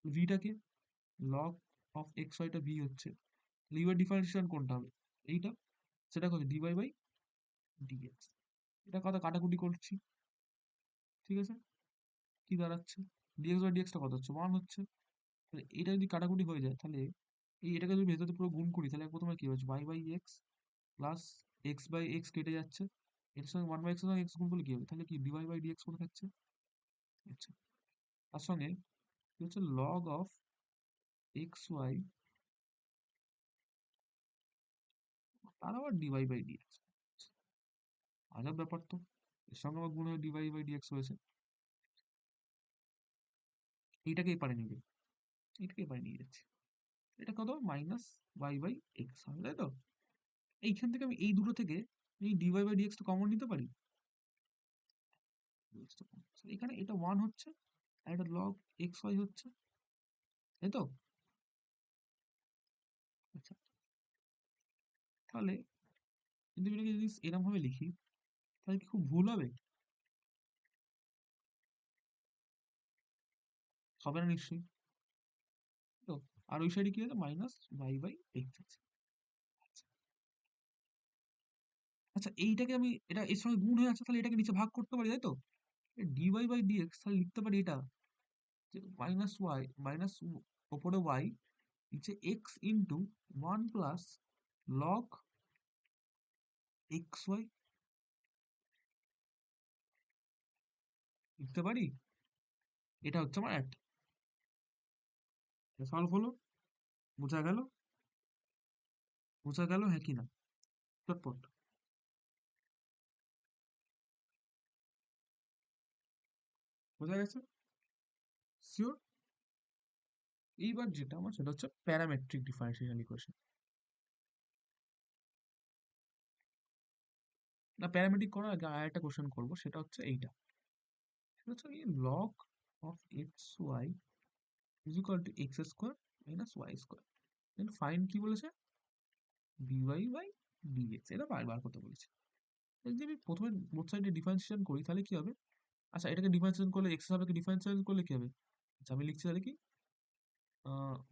Speaker 1: ভিটাকে লগ অফ এক্স ওয়াইটা ভি হচ্ছে, তাহলে ইউ এর ডিফারেন্সিয়েশন কোনটা হবে, এইটা, সেটা হচ্ছে ডিওয়াই বাই ডিএক্স। এটা কথা কাটাকুটি করছি, ঠিক আছে? কি দাঁড়াচ্ছে, ডিএক্স বাই ডিএক্সটা কত হচ্ছে, ওয়ান হচ্ছে। তাহলে এটা যদি কাটাকুটি হয়ে যায় তাহলে এই এটাকে যদি ভেতরে পুরো গুণ করি তাহলে প্রথমে কি হচ্ছে, y by x plus x by x কেটে যাচ্ছে, এর সঙ্গে ওয়ান বাই এক্স এর সঙ্গে এক্স গুণ করলে কি হবে, তাহলে কি ডিওয়াই বাই ডিএক্স করে থাকছে। আচ্ছা, তার সঙ্গে কি হচ্ছে, লগ অফ এক্স ওয়াই, তার আবার ডিওয়াই বাই ডিএক্স। আজব ব্যাপার তো, এর সঙ্গে আবার গুণ হয়ে ডিওয়াই বাই ডিএক্স হয়েছে। এইটাকে এপারে নিয়ে যাই, এটাকে এপারে নিয়ে যাচ্ছি। এটা কত? মাইনাস ওয়াই বাই এক্স হবে, তাই তো? এইখান থেকে আমি এই দুটো থেকে এই ডিওয়াই বাই ডিএক্স টা কমন নিতে পারি। এখানে এটা 1 হচ্ছে আর এটা লগ এক্স ওয়াই হচ্ছে, তাই তো? আচ্ছা, তাহলে কিন্তু এটাকে যদি এরকম ভাবে লিখি তাহলে কি খুব ভুল হবে? হবে না নিশ্চয়ই, তো? আর ওই সাইডে কি আছে? মাইনাস ওয়াই বাই এক্স আছে। আচ্ছা, আচ্ছা, এইটাকে আমি এটা এর সঙ্গে গুণ হয়ে আছে, তাহলে এটাকে নিচে ভাগ করতে পারি, তাই তো? ডিওয়াই বাই ডিএক্স তাহলে লিখতে পারি এটা যে মাইনাস ওয়াই মাইনাস ওপরে ওয়াই নিচে x into 1 plus log x y লিখতে পারি। এটা হচ্ছে আমার অ্যাট, সলভ হলো, বোঝা গেল? বোঝা গেল, হ্যাঁ কি না? চটপট বোঝা গেছে? শিওর? এইবার যেটা আমার সেটা হচ্ছে প্যারামেট্রিক ডিফারেন্সিয়াল ইকুয়েশন। না, প্যারামেট্রিক করার আগে আর একটা কোশ্চেন করবো, সেটা হচ্ছে এইটা। সেটা হচ্ছে কি, log of x y is equal to x square minus y square, then find কি বলেছে? ডিওয়াই বাই ডিএক্স, এটা বারবার করতে বলেছে। এই যদি আমি প্রথমে বোথ সাইডে ডিফারেন্সিয়েশন করি তাহলে কি হবে? আচ্ছা, এটাকে ডিফারেন্সিয়েশন করলে এক্স সাপেক্ষে ডিফারেন্সিয়েশন করলে কি হবে? আচ্ছা, আমি লিখছি তাহলে কি,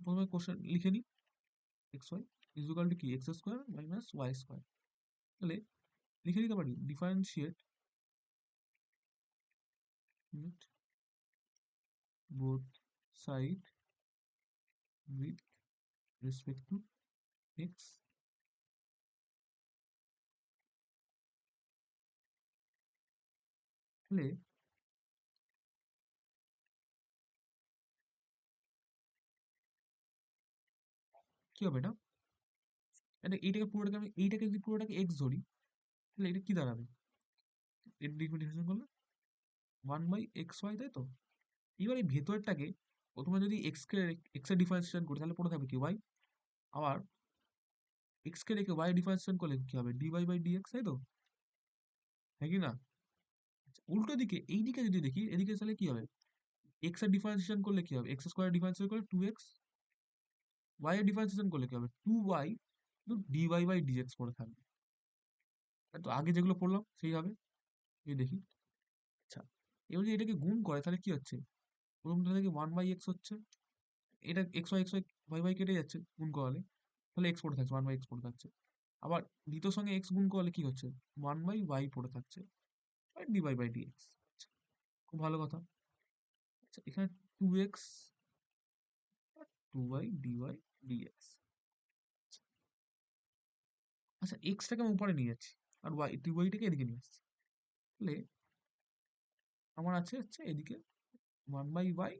Speaker 1: প্রথমে কোশ্চেন লিখে নিই, x y is equal to কি, x square minus y square. তাহলে লিখে দিতে পারি differentiate both side with respect to x. তাহলে কি হবে এটা? এইটাকে পুরোটাকে আমি এইটাকে যদি পুরোটাকে এক্স ধরি তাহলে এটা কি দাঁড়াবে? এটা ডিফারেন্সিয়েশন করলে 1/xy, তাই তো? এবার এই ভেতরটাকে প্রথমে যদি এক্স এর ডিফারেন্সিয়েশন করি তাহলে পড়ে থাকবে কি ওয়াই, আবার এক্স কে রেখে ওয়াই ডিফারেন্সিয়েশন করলে কি হবে? ডিওয়াই বাই ডিএক্স, তাই তো? হ্যাঁ কি না? আচ্ছা, উল্টো দিকে এই দিকে যদি দেখি, এদিকে তাহলে কি হবে? এক্স এর ডিফারেন্সিয়েশন করলে কি হবে? এক্স স্কোয়ার ডিফারেন্সিয়েশন করলে 2x, ওয়াই এর ডিফারেন্সিয়েশন করলে কি হবে? 2y, কিন্তু ডিওয়াই বাই ডিএক্স পড়ে থাকবে। তাই তো? আগে যেগুলো পড়লাম সেই হবে। এই দেখি। আচ্ছা, এবার যদি এটাকে গুণ করে তাহলে কি হচ্ছে? প্রথমটা থেকে 1/x হচ্ছে, এটা এক্স ওয়াই ওয়াই বাই কেটে যাচ্ছে গুণ করালে, তাহলে এক্স পড়ে থাকছে, 1/x পড়ে থাকছে। আবার দ্বিতীয় সঙ্গে এক্স গুণ করলে কি হচ্ছে? 1/y পড়ে থাকছে, ডিওয়াই বাই ডিএক্স। খুব ভালো কথা। আচ্ছা, এখানে 2x, 2y ডিওয়াই ডিএক্স। আচ্ছা, এক্সটাকে আমি উপরে নিয়ে যাচ্ছি আর ওয়াই ডিওয়াইটাকে এদিকে নিয়ে আসছি, তাহলে আমার আছে হচ্ছে এদিকে 1/y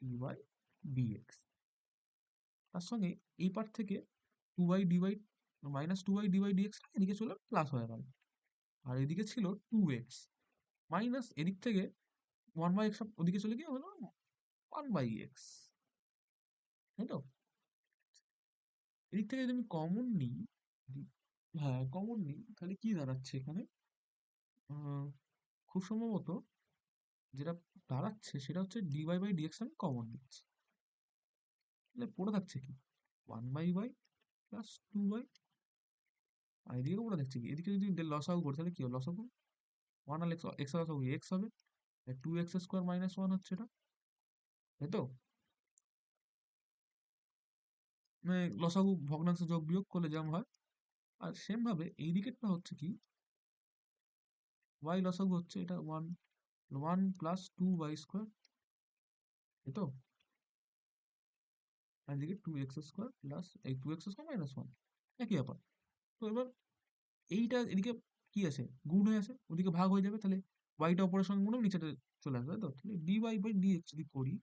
Speaker 1: ডিওয়াই ডিএক্স, তার সঙ্গে এই পার্ট থেকে 2y dy minus 2y dy dx এদিকে চলে প্লাস হয়ে গেল, আর এদিকে ছিল 2x মাইনাস এদিক থেকে 1/x ওদিকে চলে গিয়ে হলো 1/x, তাই তো? এদিক থেকে যদি আমি কমন নিই, হ্যাঁ কমন নিই, তাহলে কি দাঁড়াচ্ছে এখানে? আহ, খুব সম্ভবত যেটা দাঁড়াচ্ছে সেটা হচ্ছে ডিওয়াই বাই ডিএক্স আমি কমন নিচ্ছি, তাহলে পড়ে থাকছে কি, 1/y প্লাস 2y। আর এদিকে পড়ে থাকছে কি, এদিকে যদি লসাগু করি তাহলে কি হবে? লসাগু 1 আর এক্স, এক্স লসাগু এক্স হবে, 2x² মাইনাস 1 হচ্ছে এটা, তাই তো? মানে লসাগু ভগ্নাংশ যোগ বিয়োগ করলে যেমন হয়। আর সেম ভাবে এই দিকেরটা হচ্ছে কি, ওয়াই লসাগু হচ্ছে এটা 1 প্লাস 2y², তাই তো? আর এদিকে 2x² প্লাস এই 2x² মাইনাস 1, একই ব্যাপার। তো এবার এইটা এদিকে কি আছে? গুণ হয়ে আছে, ওদিকে ভাগ হয়ে যাবে, তাহলে ওয়াইটা অপরের সঙ্গে গুণ হবে, নিচেটা চলে আসবে, তাই তো? তাহলে ডিওয়াই বাই ডিএক্স যদি করি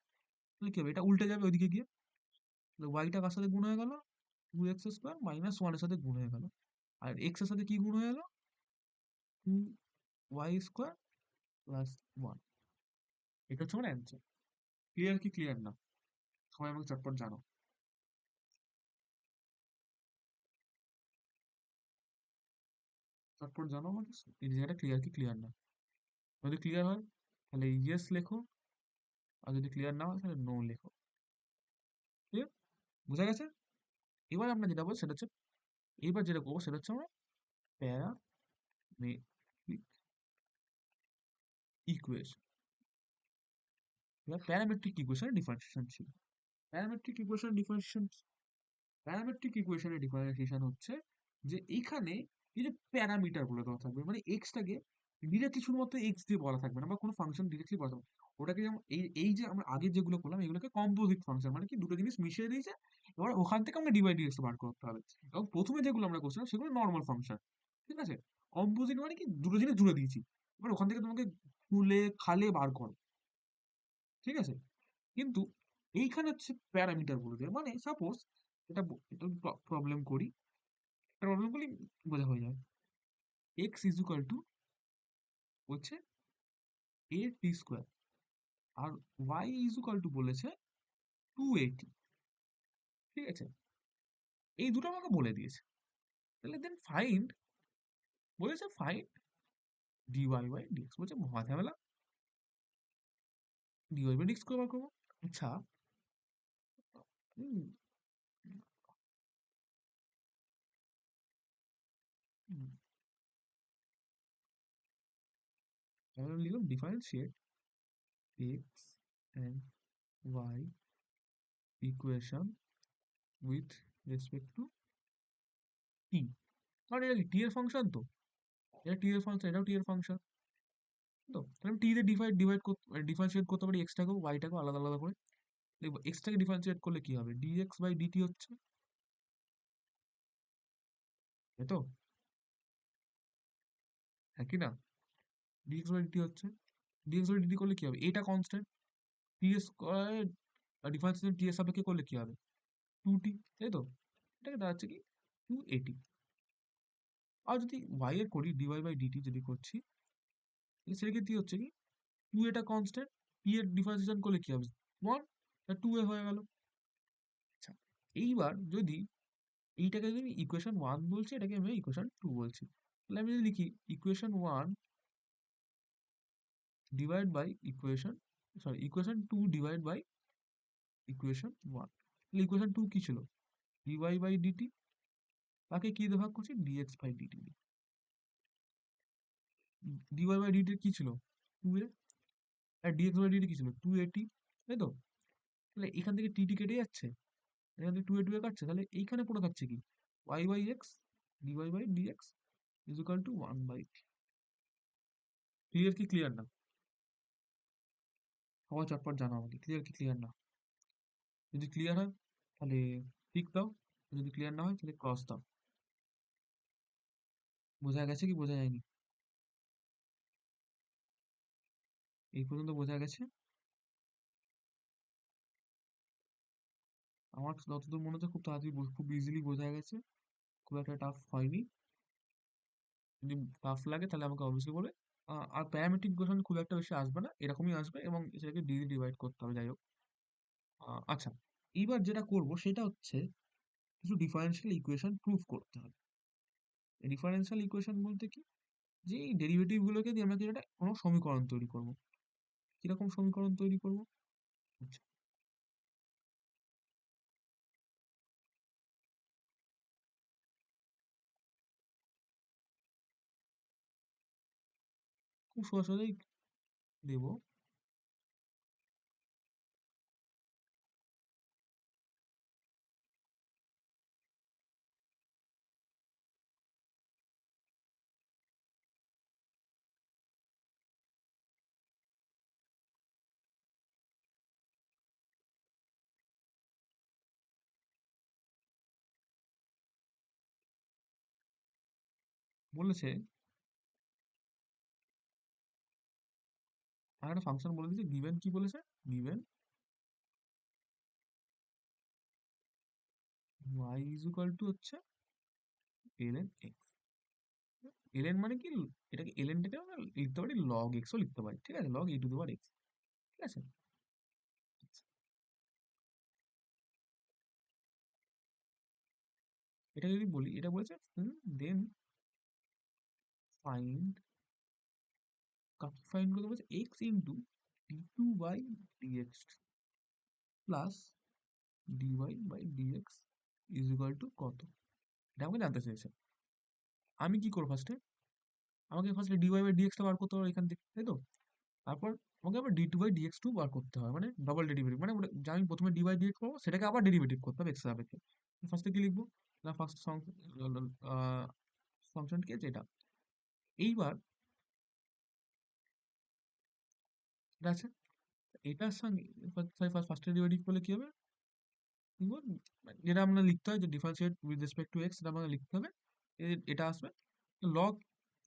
Speaker 1: তাহলে কি হবে? এটা উল্টে যাবে ওইদিকে গিয়ে, তাহলে ওয়াইটা কার সাথে গুণ হয়ে গেল? 2x² মাইনাস 1 এর সাথে গুণ হয়ে গেল, আর এক্স এর সাথে কি গুণ হয়ে গেল? 2y² plus 1। এটা হচ্ছে আমার অ্যান্সার। ক্লিয়ার কি ক্লিয়ার না? সবাই আমাকে চটপট জানো। চটপট জানো আমাকে এই জায়গাটা ক্লিয়ার কি ক্লিয়ার না। যদি ক্লিয়ার হয় তাহলে ইয়েস লেখো, আর যদি ক্লিয়ার না হয় তাহলে নো লেখো। ক্লিয়ার? বোঝা গেছে? এবার আমরা যেটা বলবো সেটা হচ্ছে, এবার যেটা করবো সেটা হচ্ছে আমরা প্যারামেট্রিক ইকুয়েশন। এবার প্যারামেট্রিক ইকুয়েশনের ডিফারেন্সিয়েশন ছিল। প্যারামেট্রিক ইকুয়েশন ডিফারেন্সিয়েশন, প্যারামেট্রিক ইকুয়েশনের ডিফারেন্সিয়েশন হচ্ছে যে এইখানে এই যে প্যারামিটার বলে দেওয়া থাকবে, মানে এক্সটাকে ডিরেক্টলি শুধুমাত্র এক্স দিয়ে বলা থাকবে না, বা কোনো ফাংশন ডিরেক্টলি বলা থাকবে না। ওটাকে যেমন এই এই যে আমরা আগে যেগুলো করলাম এগুলোকে কম্পোজিট ফাংশন, মানে কি দুটো জিনিস মিশিয়ে দিয়েছে, এবার ওখান থেকে আমরা ডিভাইড ডিএক্স বার করতে হবে। এবং প্রথমে যেগুলো আমরা করছিলাম সেগুলো নর্মাল ফাংশন, ঠিক আছে। কম্পোজিট মানে কি দুটো জিনিস জুড়ে দিয়েছি, এবার ওখান থেকে তোমাকে খুলে খালে বার করো, ঠিক আছে। কিন্তু এইখানে হচ্ছে প্যারামিটার বলে দেবে, মানে সাপোজ এটা এটা প্রবলেম করি, একটা প্রবলেম করলে বোঝা হয়ে যায়। এক্স ইজ ইকুয়াল টু হচ্ছে এ টি স্কোয়ার, আর ওয়াই ইজ ইকুয়াল টু বলেছে 280, ঠিক আছে। এই দুটো আমাকে বলে দিয়েছে, তাহলে দেন ফাইন্ড, বলেছে ফাইন্ড ডিওয়াই বাই ডিএক্স, বলছে মহা ঝামেলা, ডিওয়াই বাই ডিএক্স করে বার করবো। আচ্ছা, হুম, হুম, তাহলে লিখলাম differentiate x and y equation with respect to t, কারণ এটা কি টি এর ফাংশন, তো এটা টি এর ফাংশন, এটাও টি এর ফাংশন, তো তাহলে টি তে ডিভাইড ডিভাইড ডিফারেন্সিয়েট করতে পারি এক্সটাকেও ওয়াইটাকেও আলাদা আলাদা করে। দেখবো এক্সটাকে ডিফারেন্সিয়েট করলে কি হবে, ডিএক্স বাই ডিটি হচ্ছে, তাই তো, হ্যাঁ কি না, ডিএক্স বাই ডিটি হচ্ছে। ডিএক্স বাই ডিটি করলে কি হবে, এটা কনস্ট্যান্ট, টি এর স্কোয়ার ডিফারেন্সিয়েশন টি এর সাপেক্ষে করলে কি হবে, 2t, তাই তো। এটাকে দাঁড়াচ্ছে কি 280। আর যদি ওয়াই এর করি ডিওয়াই বাই ডিটি যদি করছি, তাহলে সেটা কি হচ্ছে কি, 2 এটা কনস্ট্যান্ট, টি এর ডিফারেন্সিয়েশন করলে কি হবে, 1, 2 এ হয়ে গেল। আচ্ছা, এইবার যদি এইটাকে যদি আমি ইকুয়েশন 1 বলছি, এটাকে আমি ইকুয়েশন 2 বলছি, তাহলে আমি যদি লিখি equation 1 divide by equation, sorry equation 2 divide by equation 1, তাহলে ইকুয়েশন 2 কি ছিল, ডিওয়াই বাই ডিটি, তাকে কি দিয়ে ভাগ করছি, dx by dt. Dy by dt কি ছিল, 2a, R dx by dt কি ছিল, 280, তাই তো। তাহলে এখান থেকে টি কেটে যাচ্ছে, এখান থেকে 2a কাটছে, তাহলে এইখানে পড়ে থাকছে কি, y by x dy by dx is equal to 1/, clear কি ক্লিয়ার না? সবাই চটপট জানো আমাকে, ক্লিয়ার কি ক্লিয়ার না? যদি ক্লিয়ার হয় তাহলে টিক দাও, যদি ক্লিয়ার না হয় তাহলে ক্রস দাও। বোঝা গেছে কি বোঝা যায়নি? এই পর্যন্ত বোঝা গেছে? আমার যতদূর মনে হচ্ছে খুব তাড়াতাড়ি খুব ইজিলি বোঝা গেছে, খুব একটা টাফ হয়নি। যদি টাফ লাগে তাহলে আমাকে অবশ্যই বলে। আর প্যারামেট্রিক ইকুয়েশন খুব একটা বেশি আসবে না, এরকমই আসবে, এবং সেটাকে ডি ডিভাইড করতে হবে, যাই হোক। আচ্ছা, এইবার যেটা করব সেটা হচ্ছে কিছু ডিফারেনশিয়াল ইকুয়েশন প্রুফ করতে হবে। ডিফারেনশিয়াল ইকুয়েশন বলতে কি, যে এই ডেরিভেটিভ গুলোকে দিয়ে আমরা কি একটা কোনো সমীকরণ তৈরি করব। কিরকম সমীকরণ তৈরি করব? আচ্ছা, খুব সহজেই দেব। বলেছে, আর একটা ফাংশন বলে দিয়েছে, গিভেন কি বলেছে, given y is equal to হচ্ছে ln x। ln মানে কি, এটাকে lnটাকে আমরা লিখতে পারি log x ও লিখতে পারি, ঠিক আছে, log e two the power x, ঠিক আছে। এটা যদি বলি, এটা বলেছে দেন ফাইন্ড, কাকে ফাইন্ড করতে বলেছে, x into d two by dx plus dy by dx is equal to কত, এটা আমাকে জানতে চাইছে। আমি কি করবো ফার্স্টে, আমাকে ফার্স্টে ডিওয়াই বাই ডিএক্সটা বার করতে হবে এখান থেকে, তাই তো? তারপর আমাকে আবার d two by dx two বার করতে হবে, মানে ডবল ডেরিভেটিভ, মানে যা আমি প্রথমে ডি বাই ডিএক্স করবো সেটাকে আবার ডেরিভেটিভ করতে হবে এক্স সাপেক্ষে। ফার্স্টে কি লিখবো না, ফার্স্ট ফাংশন কি আছে এটা। এইবার এটা আছে, এটার সঙ্গে ফার্স্ট ডেরিভেটিভ করলে কি হবে, লিখবো, যেটা আমরা লিখতে হয় যে differentiate with respect to x, এটা আমাকে লিখতে হবে। এটা আসবে log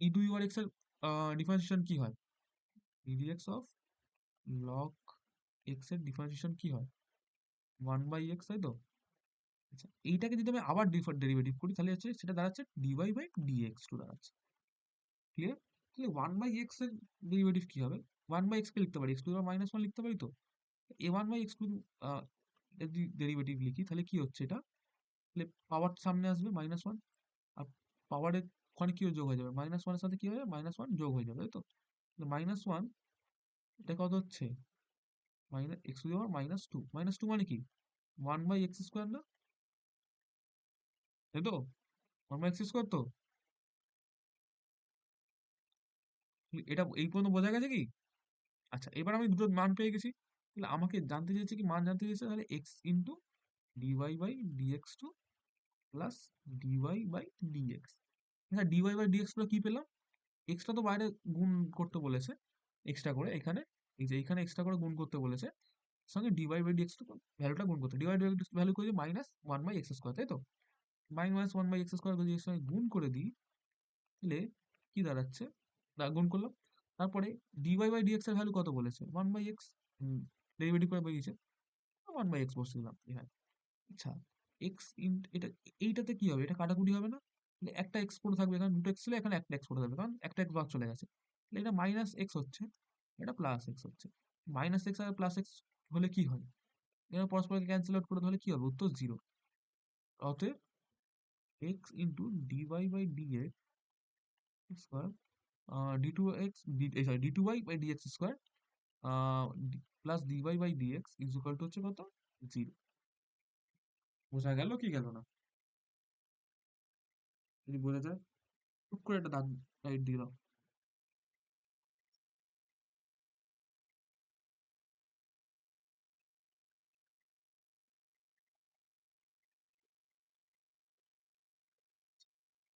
Speaker 1: E to your x এর ডিফারেন্সিয়েশন কি হয়, ডিডিএক্স অফ লগ এক্স এর ডিফারেন্সিয়েশন কি হয়, 1/x, তাই তো? আচ্ছা, এইটাকে যদি আমি আবার ডেরিভেটিভ করি তাহলে হচ্ছে সেটা দাঁড়াচ্ছে ডিওয়াই বাই ডিএক্স টু দাঁড়াচ্ছে। ক্লিয়ার? তাহলে 1/x এর ডেরিভেটিভ কি হবে, 1/x কে লিখতে পারি এক্স টু দি পাওয়ার -1 লিখতে পারি তো। এ 1/x টু যদি ডেরিভেটিভ লিখি তাহলে কি হচ্ছে এটা, তাহলে পাওয়ার সামনে আসবে -1, আর পাওয়ারের ওখানে কি যোগ হয়ে যাবে, -1 এর সাথে কি হবে, -1 যোগ হয়ে যাবে, তাই তো? -1 এটা কত হচ্ছে, মাইনাস এক্স টু দি পাওয়ার -2, -2 মানে কি 1/x স্কোয়ার না, তাই তো? 1/x স্কোয়ার তো। এটা এই পর্যন্ত বোঝা গেছে কি? আচ্ছা, এবার আমি দুটো মান পেয়ে গেছি, তাহলে আমাকে জানতে চেয়েছে কি, মান জানতে চেয়েছে, তাহলে x into dy by dx two plus dy by dx. আচ্ছা, ডিওয়াই বাই ডিএক্স কি পেলাম, এক্সট্রা তো বাইরে গুণ করতে বলেছে, এক্সট্রা করে এখানে, এই যে এখানে এক্সট্রা করে গুণ করতে বলেছে, সঙ্গে ডিওয়াই বাই ডিএক্স ভ্যালুটা গুণ করতে, ডিওয়াই বাই ডিএক্স ভ্যালু করে -1/x স্কোয়ার, তাই তো? -1/x স্কোয়ার যদি এর সঙ্গে গুণ করে দিই তাহলে কি দাঁড়াচ্ছে, গুণ করলাম, তারপরে ডিওয়াই বাই ডিএক্স এর ভ্যালু কত বলেছে, 1/x, ডেরিভেটিভ করে বেরিয়েছে, 1/x বসে দিলাম এখানে। আচ্ছা, এক্স ইন এটা, এইটাতে কি হবে, এটা কাটাকুটি হবে না, তাহলে একটা এক্স পড়ে থাকবে, এখানে দুটো এক্স ছিল, এখানে একটা এক্স পড়ে থাকবে, কারণ একটা এক্স বাদ চলে গেছে, তাহলে এটা -x হচ্ছে, এটা +x হচ্ছে। -x আর +x হলে কি হয়, এরা পরস্পরকে ক্যান্সেল আউট করে তাহলে কি হবে, উত্তর 0। অতএব x into dy by dx square d2x sorry d2y by dx square plus dy by dx is equal to হচ্ছে কত, 0। বোঝা গেল কি গেল না, যদি বোঝা যায় টুক করে একটা দাগ টাইট দিয়ে দাও।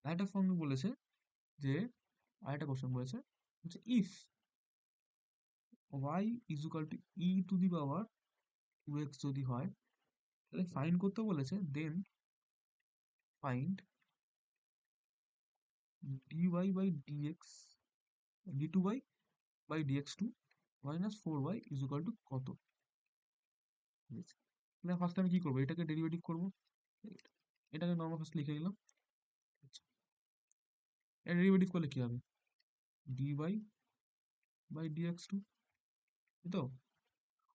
Speaker 1: আরেকটা ফর্ম বলেছে যে, আরেকটা কোশ্চেন বলেছে হচ্ছে if y is equal to E to the power 2x যদি হয়, তাহলে ফাইন্ড করতে বলেছে, then find dy by dx d2y by dx2 -4y is equal to কত, ঠিক আছে? তাহলে ফার্স্ট আমি কি করবো, এটাকে ডেরিভেটিভ করবো, এটাকে নর্মাল ফার্স্ট লিখে নিলাম। আচ্ছা, এটা ডেরিভেটিভ করলে কি হবে, dy বাই dx2, তাই তো?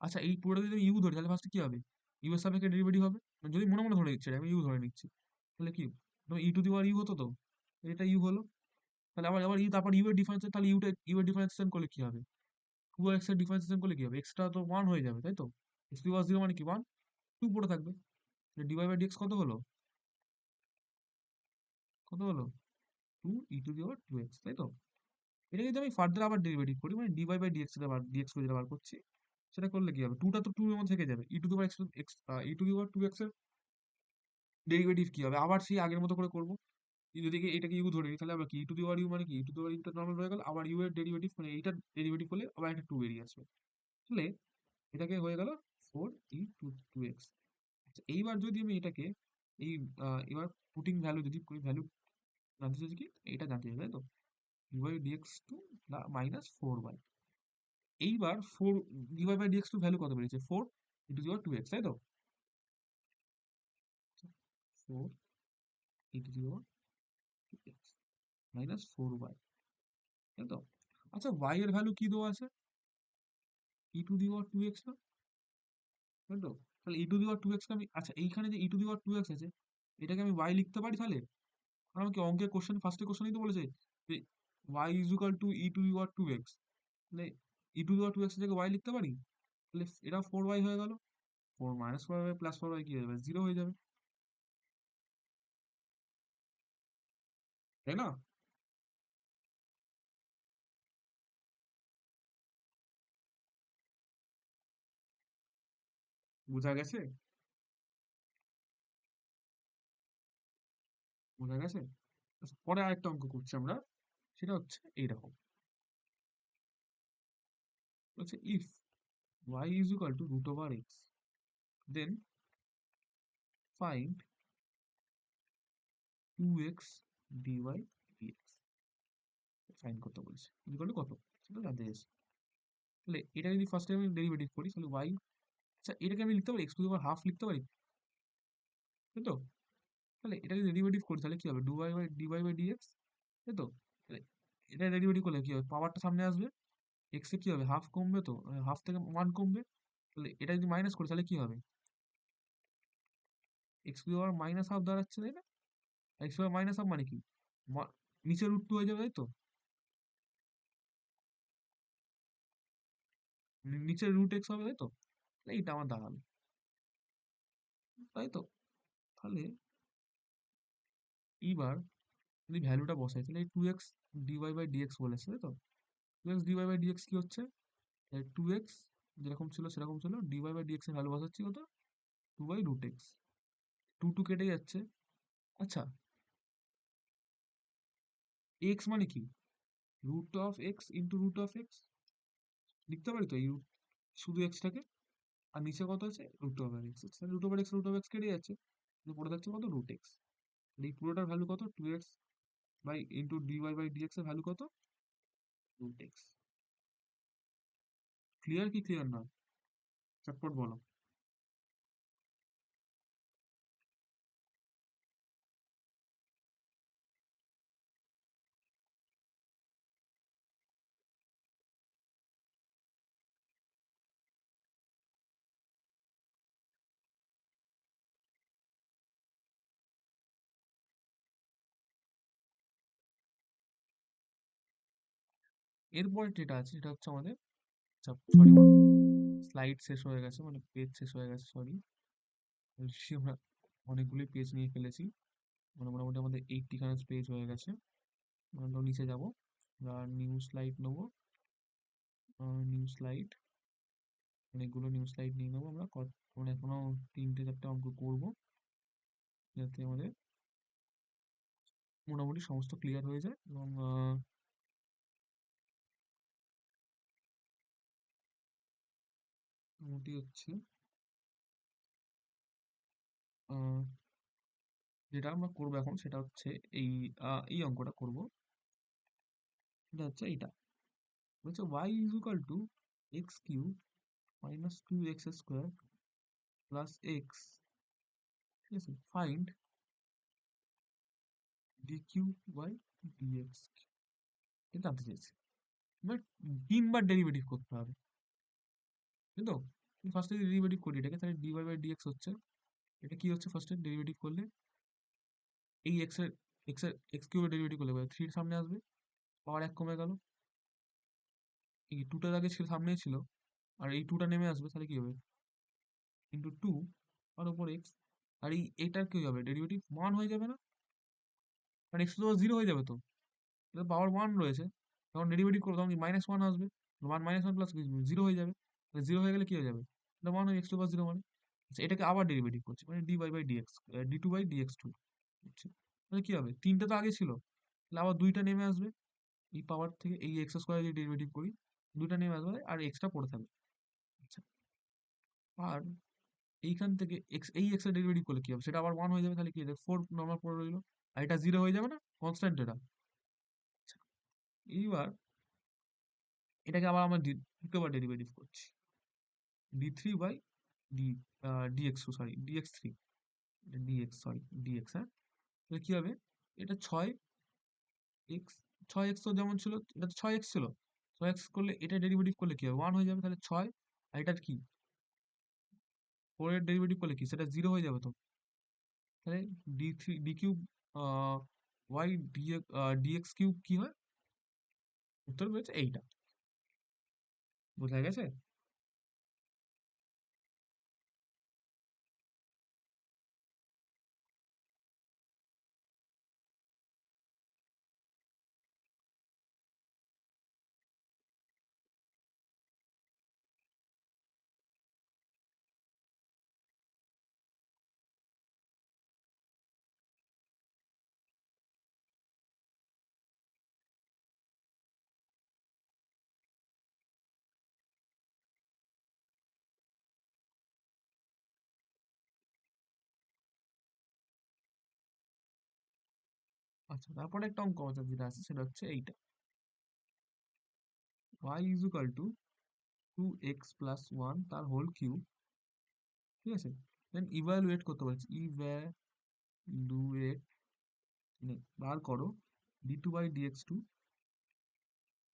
Speaker 1: আচ্ছা, এই পুরোটা যদি আমি ইউ ধরি তাহলে ফার্স্টে কি হবে, ইউ এর সাপেক্ষে ডেরিভেটিভ হবে, মানে যদি মনে মনে ধরে নিচ্ছি আমি ইউ ধরে নিচ্ছি, তাহলে কি e to the power you হতো তো, এটা ইউ হলো, তাহলে আবার আবার ইউ, তারপর ইউ এর ডিফারেন্স, তাহলে ইউ এর ডিফারেন্সিয়েশন করলে কি হবে, 2x এর ডিফারেন্সিয়েশন করলে কি হবে, এক্সট্রা তো 1 হয়ে যাবে, তাই তো? এক্স টু দি পাওয়ার 0 মানে কি 1, 2 পড়ে থাকবে, ডিওয়াই বাই ডিএক্স কত হলো, কত হলো, 2 ই টু দি পাওয়ার 2x, তাই তো? এটা যদি আমি ফার্দার আবার ডেরিভেটিভ করি, মানে ডিওয়াই বাই ডিএক্স যেটা ডিএক্স করে যেটা বার করছি, সেটা করলে কি হবে, 2টা তো 2 এর মধ্যে থেকে যাবে, e to the power x, e to the power 2x এর ডেরিভেটিভ কি হবে, আবার সেই আগের মতো করে করবো, যদি এটাকে ইউ ধরে নিই তাহলে আবার কি, e to the power you মানে কি, ই টু দি পাওয়ার ইউটা নর্মাল হয়ে গেল, আবার ইউ এর ডেরিভেটিভ মানে এইটার ডেরিভেটিভ করলে আবার একটা 2 বেরিয়ে আসবে, তাহলে এটাকে হয়ে গেল 4 ই টু এক্স। আচ্ছা, এইবার যদি আমি এটাকে এই এবার পুটিং ভ্যালু যদি করি, ভ্যালু জানতে চাইছি কি, এটা জানতে চাই, তাই তো? ডিওয়াই ডিএক্স টু -4y, এইবার 4 dy by dx to value কত বেরিয়েছে, 4 ই টু দি পাওয়ার 2x, তাই তো? 4 ই to the power 2x -4y, তাই তো? আচ্ছা, y এর ভ্যালু কি দেওয়া আছে, ই টু দি পাওয়ার 2x না, তাই তো? তাহলে e to the power 2x কে আমি, আচ্ছা এইখানে যে ই টু দি পাওয়ার 2x আছে, এটাকে আমি ওয়াই লিখতে পারি তাহলে? আর আমাকে অঙ্কের কোশ্চেন ফার্স্টে কোশ্চেনই তো বলেছে যে y is equal to E to the power two x, তাহলে e to the power two x থেকে ওয়াই লিখতে পারি। তাহলে এটা ফোর ওয়াই হয়ে গেল। Four minus four y plus four y কি হয়ে যাবে, জিরো হয়ে যাবে, তাই না? বোঝা গেছে? বোঝা গেছে? পরে আরেকটা অঙ্ক করছি আমরা, সেটা হচ্ছে এইরকম। বলছে if y is equal to root over x, then find two x dy dx. Find করতে বলছে ইকুয়াল টু কত, সেটা জানতে চাইছে। তাহলে এটা যদি ফার্স্টে আমি ডেরিভেটিভ করি তাহলে ওয়াই, আচ্ছা এটাকে আমি লিখতে পারি x to the power half লিখতে পারি, তাই তো? তাহলে এটা যদি ডেরিভেটিভ করি তাহলে কি হবে, ডি ওয়াই বাই ডিএক্স, তাই তো? তাহলে এটা ডেরিভেটিভ করলে কি হবে, পাওয়ারটা সামনে আসবে, এক্স এ কি হবে, হাফ কমবে, তো হাফ থেকে ওয়ান কমবে। তাহলে এটা যদি মাইনাস করি তাহলে কি হবে, x to the power minus half দাঁড়াচ্ছে, তাই না? X to the power minus half মানে কি, নিচে রুট টু হয়ে যাবে, তাই তো? নিচে রুট এক্স হবে, তাই তো? তাহলে এইটা আমার দাঁড়ালো, তাই তো? তাহলে এইবার যদি ভ্যালুটা বসাই তাহলে two x dy by dx বলেছে, তাই তো? Two x dy by dx কি হচ্ছে, টু এক্স যেরকম ছিল সেরকম ছিল, ডিওয়াই বাই ডিএক্স এর ভ্যালু বসাচ্ছি কত, two by root x, two two কেটে যাচ্ছে। আচ্ছা, এক্স মানে কি, root of x into root of x লিখতে পারি তো, এই শুধু এক্সটাকে, আর নিচে কত আছে, root over x, root over x কেটে যাচ্ছে, কিন্তু পড়ে থাকছে কত, রুট এক্স। এই পুরোটার ভ্যালু কত, two x by into dy by dx এর ভ্যালু কত, রুট এক্স। ক্লিয়ার কি ক্লিয়ার না, চটপট বলো। এরপরে যেটা আছে সেটা হচ্ছে আমাদের, সরি স্লাইড শেষ হয়ে গেছে, মানে পেজ শেষ হয়ে গেছে, সরি। আমরা অনেকগুলি পেজ নিয়ে ফেলেছি, মানে মোটামুটি আমাদের 80 খানা পেজ হয়ে গেছে। আমরা নিচে যাব, আমরা নিউ স্লাইড নেবো, নিউ স্লাইড, অনেকগুলো নিউ স্লাইড নিয়ে নেবো আমরা, মানে এখনো তিনটে চারটে অঙ্ক করবো, যাতে আমাদের মোটামুটি সমস্ত ক্লিয়ার হয়ে যায়। এবং মোটামুটি হচ্ছে আহ, যেটা আমরা করবো এখন সেটা হচ্ছে এই এই অঙ্কটা করব, সেটা হচ্ছে এইটা। বলছে y is equal to x cube minus two x square plus x, ঠিক আছে, find d q by dx, এটা জানতে চাইছি। এবার তিনবার ডেরিভেটিভ করতে হবে, তাই তো? ফার্স্টে যদি ডেরিভেটিভ করি এটাকে, তাহলে ডি ওয়াই বাই ডিএক্স হচ্ছে, এটা কি হচ্ছে, ফার্স্টে ডেরিভেটিভ করলে এই এক্স কিউবের ডেরিভেটিভ করলে থ্রির সামনে আসবে, পাওয়ার এক কমে গেল, এই টুটার আগে ছিল, সামনেই ছিল, আর এই টুটা নেমে আসবে, তাহলে কি হবে, ইন্টু টু আর ওপর এক্স, আর এই এটার কি হবে, ডেরিভেটিভ ওয়ান হয়ে যাবে না, কারণ এক্স তো জিরো হয়ে যাবে, তো এটা পাওয়ার ওয়ান রয়েছে, তখন ডেরিভেটিভ করবো তখন মাইনাস ওয়ান আসবে, one minus one plus zero হয়ে যাবে, জিরো হয়ে গেলে কি হয়ে যাবে, এটা one x two plus zero মানে। আচ্ছা, এটাকে আবার ডেরিভেটিভ করছি, মানে d Y by dx, d two by dx two, তাহলে কি হবে, তিনটা তো আগে ছিল, তাহলে আবার দুইটা নেমে আসবে, এই পাওয়ার থেকে এই এক্স স্কোয়ার যদি ডেরিভেটিভ করি, দুইটা নেমে আসবে আর এক্সটা পড়ে থাকবে। আচ্ছা, আর এইখান থেকে এক্স, এই এক্স এর ডেরিভেটিভ করলে কি হবে, সেটা আবার ওয়ান হয়ে যাবে, তাহলে কি হবে, ফোর নর্মাল পড়ে রইলো, আর এটা জিরো হয়ে যাবে না, কনস্ট্যান্ট এটা। আচ্ছা, এইবার এটাকে আবার আমরা দ্বিতীয়বার ডেরিভেটিভ করছি, d three by d dx, sorry dx three, dx, sorry dx, হ্যাঁ। তাহলে কি হবে, এটা ছয় এক্স, ছয় এক্স তো যেমন ছিল, এটা তো ছয় এক্স ছিল, ছয় এক্স করলে এটা ডেরিভেটিভ করলে কি হবে, ওয়ান হয়ে যাবে, তাহলে ছয়, আর এটার কি, ফোর এর ডেরিভেটিভ করলে কি, সেটা জিরো হয়ে যাবে তো, তাহলে d cube y dx cube কি হয়? উত্তর পেয়েছে এইটা। বোঝা গেছে? আচ্ছা, তারপরে একটা অঙ্ক আমাদের যেটা আছে সেটা হচ্ছে এইটা, y is equal two 2x+1 তার হোল কিউব, ঠিক আছে? দেন ইভালুয়েট করতে বলছি, ইভ্যালুয়েট, বার করো d2/dx2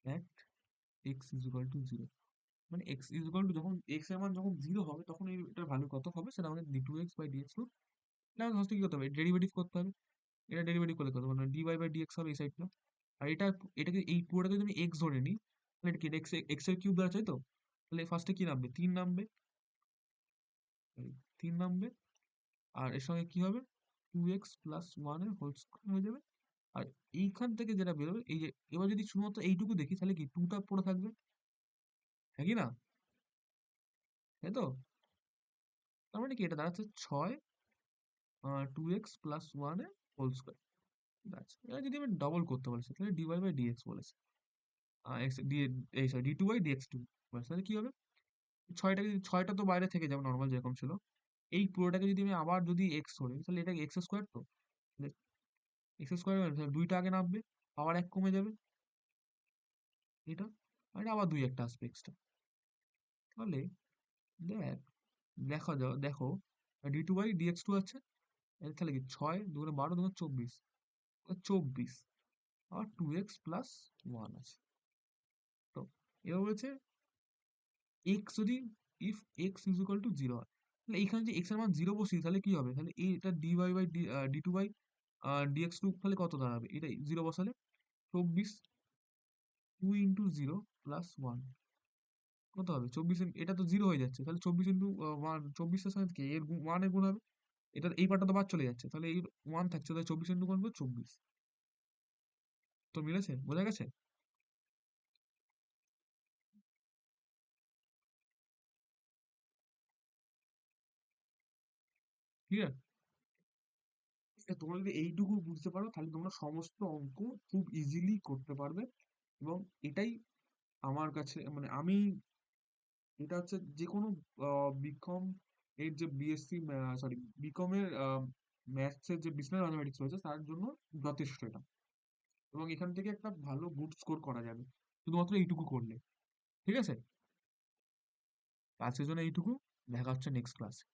Speaker 1: at x is equal two 0। মানে x ইজ ইকুয়াল টু, যখন x এর মান যখন 0 হবে তখন এটার ভ্যালু কত হবে সেটা আমাদের d2x/dx2, এটা আমাদের ফার্স্টে কি করতে হবে, ডেরিভেটিভ করতে হবে। এটা ডেরিভেটিভ করলে কত মানে dy/dx হবে এই সাইডটা। আর এটাকে এই পুরোটাকে যদি আমি x ধরে নিই, তাহলে এটা কি x এর কিউব দ্বারা, তাই তো? তাহলে ফার্স্টে কি নামবে, 3 নামবে, 3 নামবে। আর এর সঙ্গে কি হবে, 2x+1 এর হোল স্কয়ার হয়ে যাবে। আর এইখান থেকে যেটা বেরোবে, এই যে এবার যদি শুধুমাত্র এইটুকু দেখি তাহলে কি 2টা পড়ে থাকবে, হ্যাঁ কি না? তাই তো? তার মানে কি এটা দাঁড়াচ্ছে 6 2x+1 এর হোল স্কয়ার। আচ্ছা, এবার যদি আমি ডবল করতে বলেছি তাহলে dy/dx বলেছে, এক্স ডি, এই সরি d2/dx2 বলেছে, তাহলে কি হবে, ছয়টা তো বাইরে থেকে যাবে নর্মাল যেরকম ছিল। এই পুরোটাকে যদি আমি আবার যদি এক্স ধরি তাহলে এটা এক্স স্কোয়ার, তো এক্স স্কোয়ার দুইটা আগে নামবে, আবার এক কমে যাবে এটা, আর এটা আবার দুই একটা আসবে এক্সট্রা। তাহলে দেখ, দেখো d2/dx2 আছে, এর তাহলে কি 6 2 12 24, 24 আর 2x+1 আছে। তো এবার বলেছে এক্স যদি, if x is equal two 0 হয়, তাহলে এইখানে যে এক্স এর মান 0 বসি তাহলে কি হবে, তাহলে এটা d2/dx2 তাহলে কত দাঁড়াবে, এটা 0 বসালে 24, 2 × 0 + 1 কত হবে 24, এটা তো 0 হয়ে যাচ্ছে, তাহলে 24 × 1, 24 এর সাথে কি এর 1 এর গুণ হবে, এটা এই পার্টটা তো বাদ চলে যাচ্ছে, তাহলে এই 1 থাকছে, তাহলে 24 × 1 = 24। তো মিলেছে, বোঝা গেছে? ঠিক আছে, তোমরা যদি এইটুকু বুঝতে পারো তাহলে তোমরা সমস্ত অঙ্ক খুব ইজিলি করতে পারবে। এবং এটাই আমার কাছে মানে আমি, এটা হচ্ছে যে কোনো বিকম এর যে বিএসসি, সরি বিকম এর ম্যাথস এর যে বিজনেস ম্যাথমেটিক্স রয়েছে তার জন্য যথেষ্ট এটা। এবং এখান থেকে একটা ভালো গুড স্কোর করা যাবে শুধুমাত্র এইটুকু করলে। ঠিক আছে, আজকের জন্য এইটুকু, দেখা হচ্ছে নেক্সট ক্লাসে।